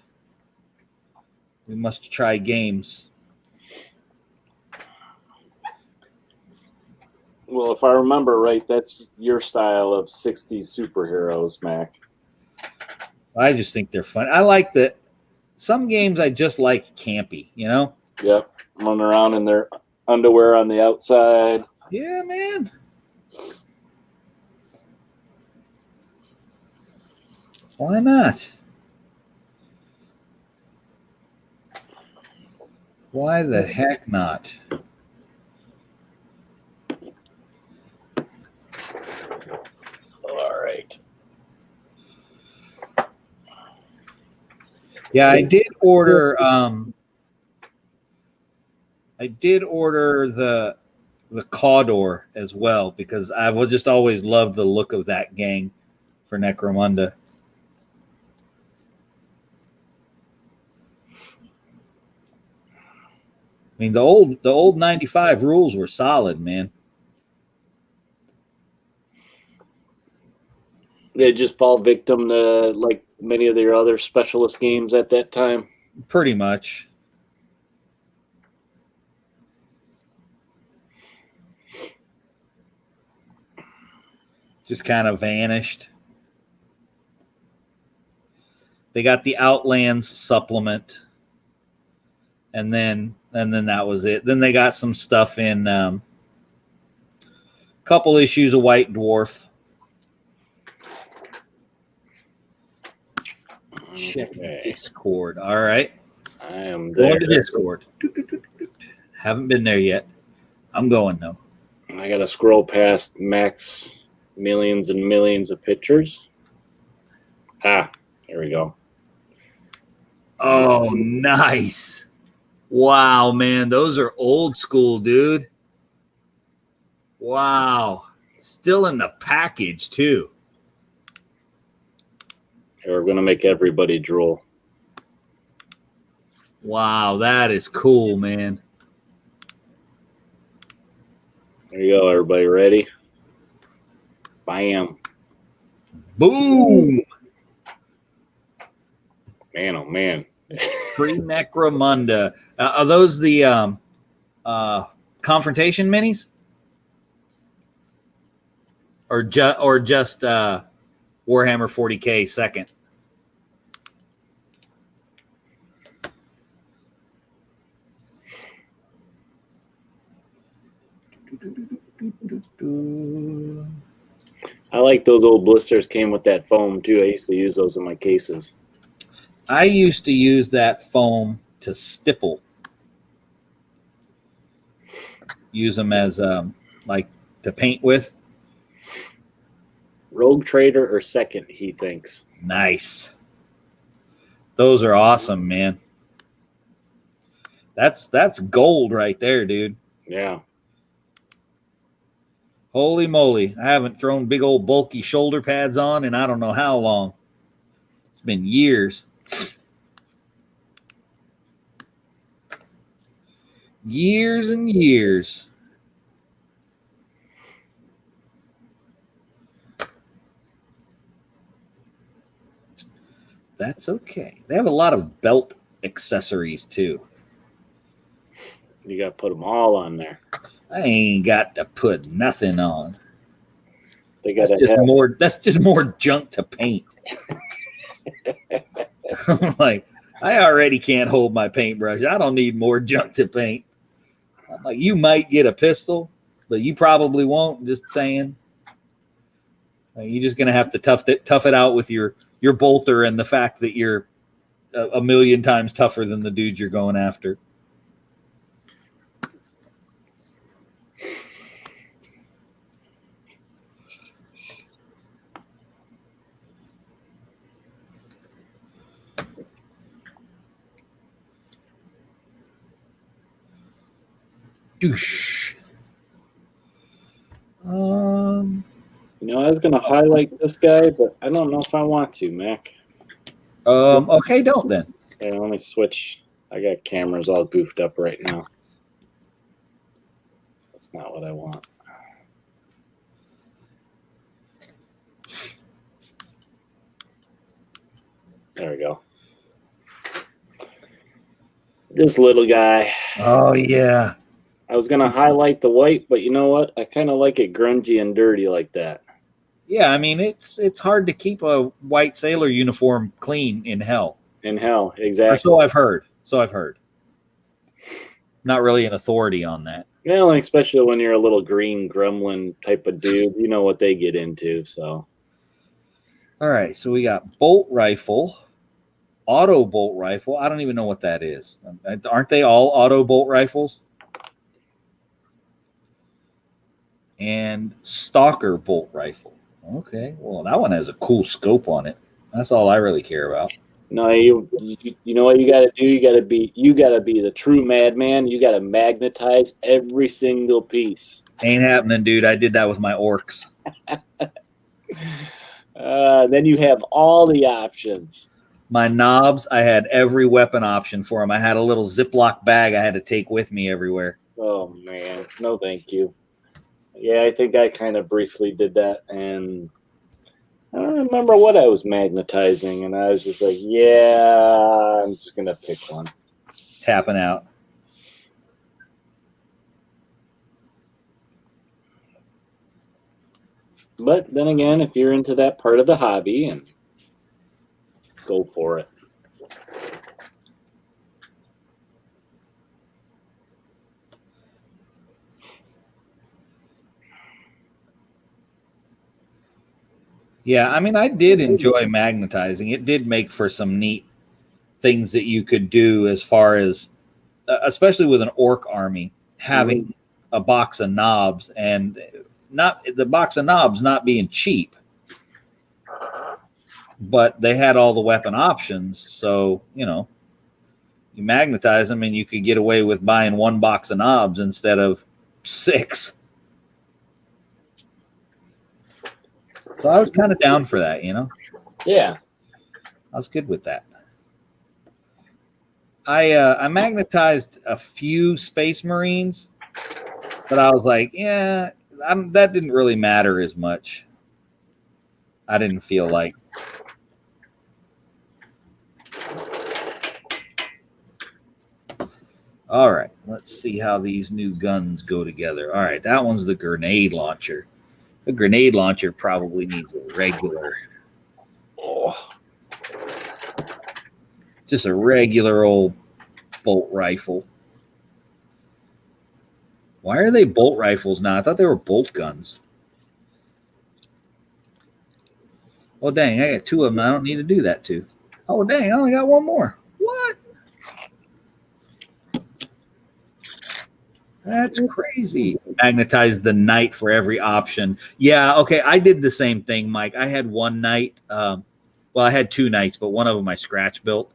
We must try games. Well, if I remember right, that's your style of 60s superheroes, Mac. I just think they're fun. I like that. Some games I just like campy, you know? Yep. Running around in their underwear on the outside. Yeah, man. Why not? Why the heck not? All right. Yeah, I did order the Cawdor as well because I've just always loved the look of that gang for Necromunda. I mean, the old 95 rules were solid, man. They just fall victim to like many of their other specialist games at that time. Pretty much. Just kind of vanished. They got the Outlands supplement, and then that was it. Then they got some stuff in a couple issues of White Dwarf. Check Discord. All right. I am there. Going to Discord. Haven't been there yet. I'm going though. I got to scroll past Mac's millions and millions of pictures. Ah, there we go. Oh, nice. Wow, man. Those are old school, dude. Wow. Still in the package, too. We're going to make everybody drool. Wow, that is cool, man. There you go, everybody. Ready? Bam. Boom. Man, oh, man. Pre-Necromunda. Are those the confrontation minis? Or just Warhammer 40K second? I like those old blisters came with that foam, too. I used to use those in my cases. I used to use that foam to stipple. Use them as like to paint with. Rogue Trader or second, he thinks. Nice. Those are awesome, man. That's gold right there, dude. Yeah. Holy moly. I haven't thrown big old bulky shoulder pads on in I don't know how long. It's been years. Years and years. That's okay. They have a lot of belt accessories too. You got to put them all on there. I ain't got to put nothing on. They got That's just more junk to paint. I'm like, I already can't hold my paintbrush. I don't need more junk to paint. I'm like, you might get a pistol, but you probably won't. Just saying. You're just gonna have to tough it out with your bolter and the fact that you're a million times tougher than the dudes you're going after. Douche. I was gonna highlight this guy, but I don't know if I want to, Mac. Okay, don't then. Okay, let me switch. I got cameras all goofed up right now. That's not what I want. There we go. This little guy. Oh yeah. I was gonna highlight the white, but you know what? I kind of like it grungy and dirty like that. Yeah, I mean it's hard to keep a white sailor uniform clean in hell. In hell, exactly. Or so I've heard. Not really an authority on that. Well, especially when you're a little green gremlin type of dude, you know what they get into. So, all right. So we got bolt rifle, auto bolt rifle. I don't even know what that is. Aren't they all auto bolt rifles? And stalker bolt rifle. Okay. Well, that one has a cool scope on it. That's all I really care about. No, you know what you got to do? You got to be the true madman. You got to magnetize every single piece. Ain't happening, dude. I did that with my orcs. Then you have all the options. My knobs, I had every weapon option for them. I had a little Ziploc bag I had to take with me everywhere. Oh man, no, thank you. Yeah, I think I kind of briefly did that, and I don't remember what I was magnetizing, and I was just like, yeah, I'm just going to pick one. Tapping out. But then again, if you're into that part of the hobby, and go for it. Yeah, I mean, I did enjoy magnetizing. It did make for some neat things that you could do as far as, especially with an orc army, having a box of knobs and not the box of knobs not being cheap, but they had all the weapon options. So, you magnetize them and you could get away with buying one box of knobs instead of 6. So I was kind of down for that, Yeah. I was good with that. I magnetized a few Space Marines, but I was like, yeah, that didn't really matter as much. I didn't feel like. All right, let's see how these new guns go together. All right, that one's the grenade launcher. The grenade launcher probably needs a regular. Just a regular old bolt rifle. Why are they bolt rifles now? I thought they were bolt guns. Oh, dang, I got 2 of them I don't need to do that to. Oh, dang, I only got 1 more. What? That's crazy. Magnetize the knight for every option. Yeah, okay, I did the same thing, Mike. I had 1 knight. Well, I had 2 knights, but one of them I scratch built.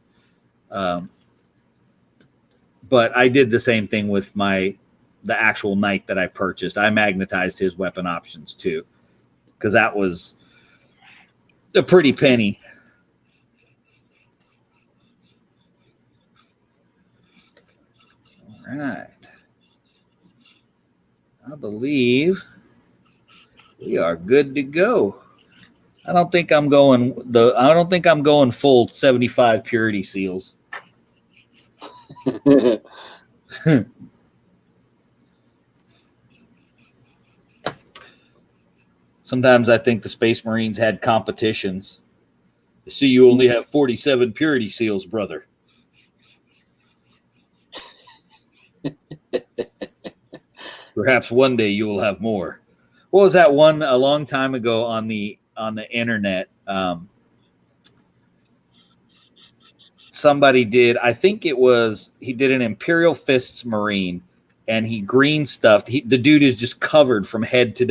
But I did the same thing with the actual knight that I purchased. I magnetized his weapon options too, because that was a pretty penny. All right. I believe we are good to go. I don't think I'm going full 75 purity seals. Sometimes I think the Space Marines had competitions. I see you only have 47 purity seals, brother. Perhaps one day you will have more. What was that one a long time ago on the internet? Somebody did. I think he did an Imperial Fists Marine, and he green stuffed. The dude is just covered from head to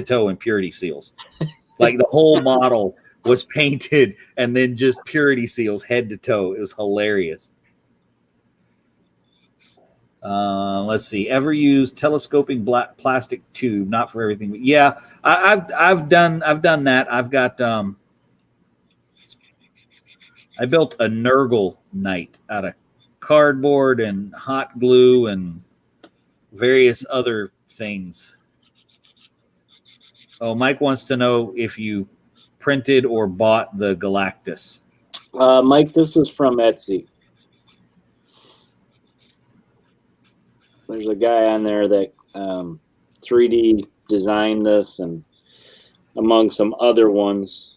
toe in purity seals. Like the whole model was painted and then just purity seals head to toe. It was hilarious. Let's see. Ever used telescoping plastic tube? Not for everything, but yeah, I've done that. I've got I built a Nurgle knight out of cardboard and hot glue and various other things. Oh, Mike wants to know if you printed or bought the Galactus. Mike, this is from Etsy. There's a guy on there that 3D designed this, and among some other ones,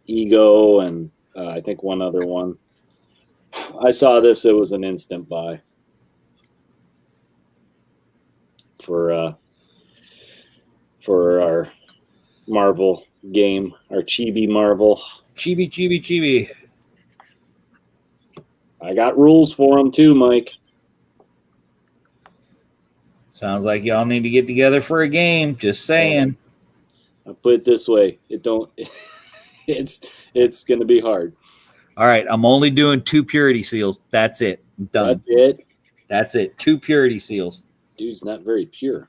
Ego and I think one other one. I saw this. It was an instant buy for our Marvel game, our Chibi Marvel. Chibi. I got rules for them too, Mike. Sounds like y'all need to get together for a game. Just saying. I'll put it this way: it's going to be hard. All right, I'm only doing 2 purity seals. That's it. I'm done. That's it. 2 purity seals. Dude's not very pure.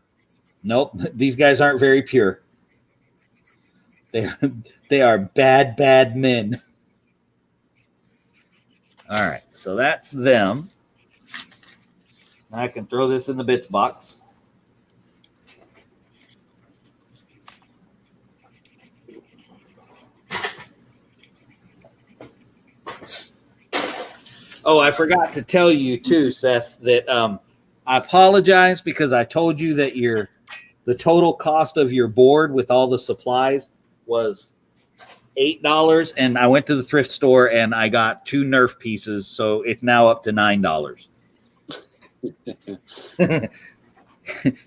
Nope, these guys aren't very pure. They are bad men. All right, so that's them. Now I can throw this in the bits box. Oh, I forgot to tell you too, Seth, that I apologize because I told you that the total cost of your board with all the supplies was $8, and I went to the thrift store and I got 2 Nerf pieces, so it's now up to $9.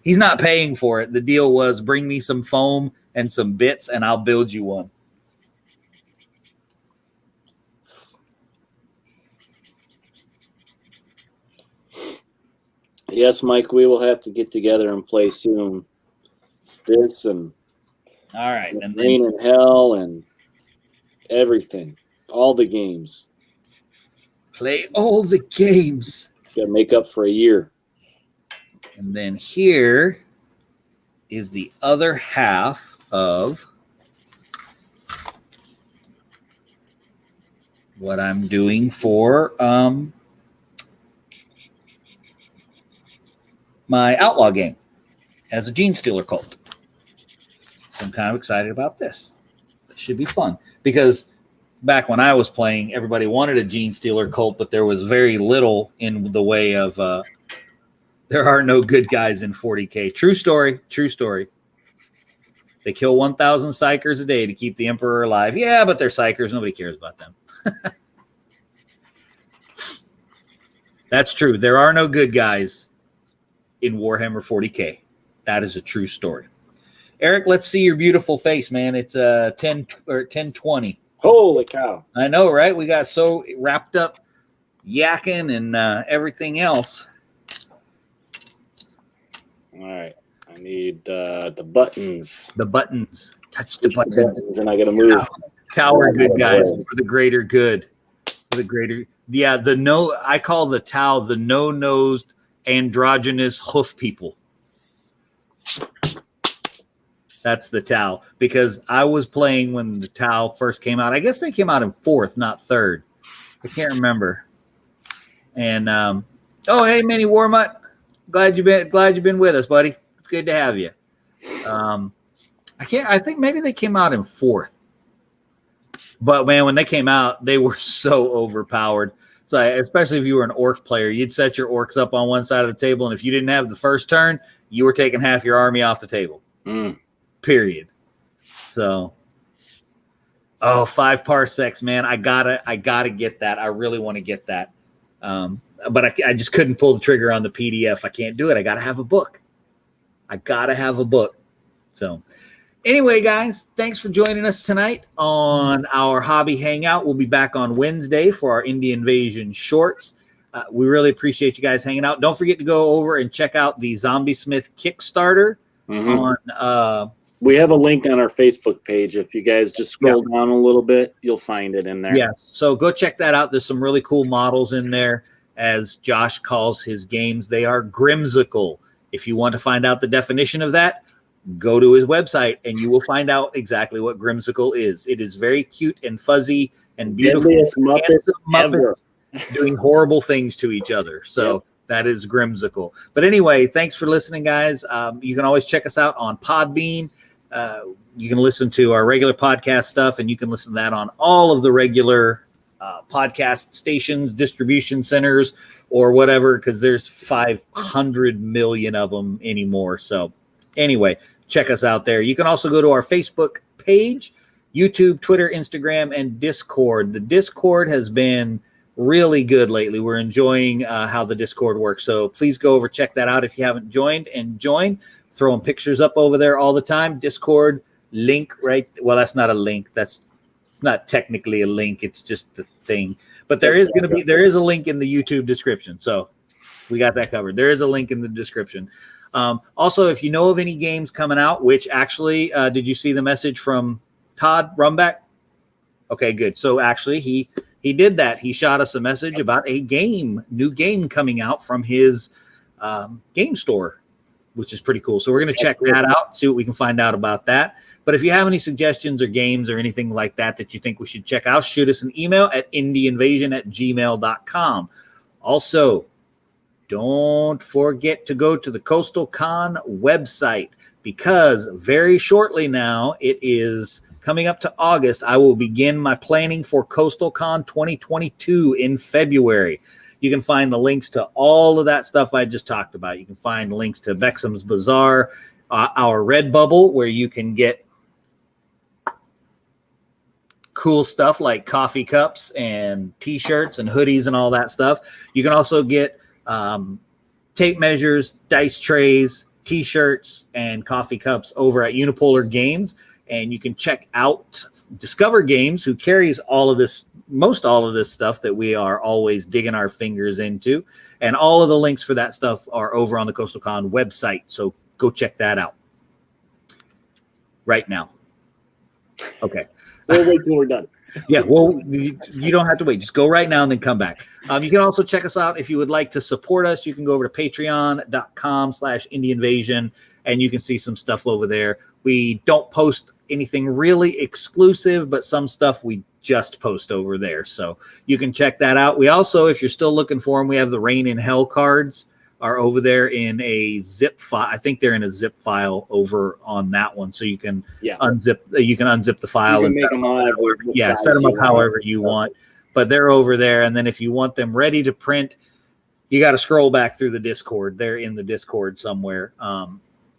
He's not paying for it. The deal was bring me some foam and some bits and I'll build you one. Yes, Mike, we will have to get together and play soon. This and all right, and Rain and Hell and everything, all the games. Play all the games. Got to make up for a year. And then here is the other half of what I'm doing for my Outlaw game as a Gene Stealer cult. So I'm kind of excited about this. It should be fun because back when I was playing, everybody wanted a Gene Stealer cult, but there was very little in the way of there are no good guys in 40K. True story. They kill 1,000 psychers a day to keep the Emperor alive. Yeah, but they're psychers. Nobody cares about them. That's true. There are no good guys in Warhammer 40K. That is a true story. Eric, let's see your beautiful face, man. It's 10 or 1020. Holy cow. I know, right? We got so wrapped up yakking and everything else. All right. I need the buttons. The buttons. Touch the buttons. And I got to move. Tower good guys for the greater good. For the greater. Yeah, I call the Tau the no-nosed androgynous hoof people. That's the Tau. Because I was playing when the Tau first came out. I guess they came out in 4th, not 3rd. I can't remember. And hey, Mini Warmutt. Glad you've been with us, buddy. It's good to have you. I think maybe they came out in 4th. But man, when they came out, they were so overpowered. So especially if you were an orc player, you'd set your orcs up on one side of the table, and if you didn't have the first turn, you were taking half your army off the table. Period. So, 5 parsecs, man. I gotta get that. I really want to get that. But I just couldn't pull the trigger on the PDF. I can't do it. I got to have a book. So anyway, guys, thanks for joining us tonight on our hobby hangout. We'll be back on Wednesday for our Indian Invasion shorts. We really appreciate you guys hanging out. Don't forget to go over and check out the Zombie Smith Kickstarter on we have a link on our Facebook page. If you guys just scroll down a little bit, you'll find it in there. Yeah, so go check that out. There's some really cool models in there, as Josh calls his games. They are grimsicle. If you want to find out the definition of that, go to his website and you will find out exactly what grimsicle is. It is very cute and fuzzy and beautiful. Muppets doing horrible things to each other. So that is grimsicle. But anyway, thanks for listening, guys. You can always check us out on Podbean. You can listen to our regular podcast stuff, and you can listen to that on all of the regular podcast stations, distribution centers, or whatever, because there's 500 million of them anymore. So anyway, check us out there. You can also go to our Facebook page, YouTube, Twitter, Instagram, and Discord. The Discord has been really good lately. We're enjoying how the Discord works. So please go over, check that out if you haven't joined, and join. Throwing pictures up over there all the time. Discord link, right? Well, that's not a link. It's not technically a link. It's just the thing. But there is a link in the YouTube description. So we got that covered. There is a link in the description. Also, if you know of any games coming out, which actually, did you see the message from Todd Rumback? Okay, good. So actually, he did that. He shot us a message about a new game coming out from his game store, which is pretty cool. So we're going to check that out, see what we can find out about that. But if you have any suggestions or games or anything like that you think we should check out, shoot us an email at indieinvasion@gmail.com. Also, don't forget to go to the CoastalCon website, because very shortly now, it is coming up to August, I will begin my planning for CoastalCon 2022 in February. You can find the links to all of that stuff I just talked about. You can find links to Vexham's Bazaar, our Redbubble, where you can get cool stuff like coffee cups and T-shirts and hoodies and all that stuff. You can also get tape measures, dice trays, T-shirts, and coffee cups over at Unipolar Games. And you can check out Discover Games, who carries most all of this stuff that we are always digging our fingers into. And all of the links for that stuff are over on the CoastalCon website. So go check that out right now. Okay. We'll wait till we're done. Yeah, well, you don't have to wait. Just go right now and then come back. You can also check us out if you would like to support us. You can go over to patreon.com/IndieInvasion, and you can see some stuff over there. We don't post anything really exclusive, but some stuff we just post over there. So you can check that out. We also, if you're still looking for them, we have the Rain in Hell cards are over there in a zip file. I think they're in a zip file over on that one. So you can unzip the file and set them up however you want. But they're over there. And then if you want them ready to print, you got to scroll back through the Discord. They're in the Discord somewhere.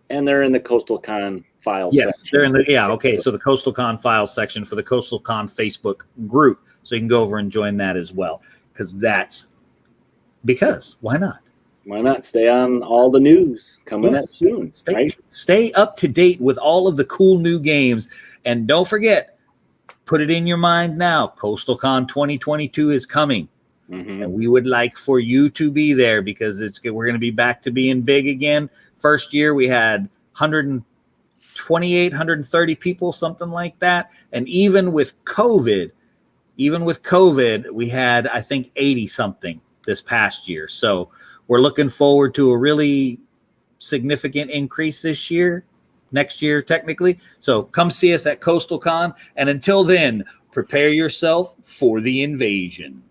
And they're in the CoastalCon files. Yes, section. they're in the So the CoastalCon files section for the CoastalCon Facebook group. So you can go over and join that as well. Because why not? Why not stay on all the news coming up soon? Stay up to date with all of the cool new games. And don't forget, put it in your mind now, CoastalCon 2022 is coming. Mm-hmm. And we would like for you to be there, because we're going to be back to being big again. First year we had 128, 130 people, something like that. And even with COVID, we had, I think, 80 something this past year. So we're looking forward to a really significant increase next year, technically. So come see us at CoastalCon. And until then, prepare yourself for the invasion.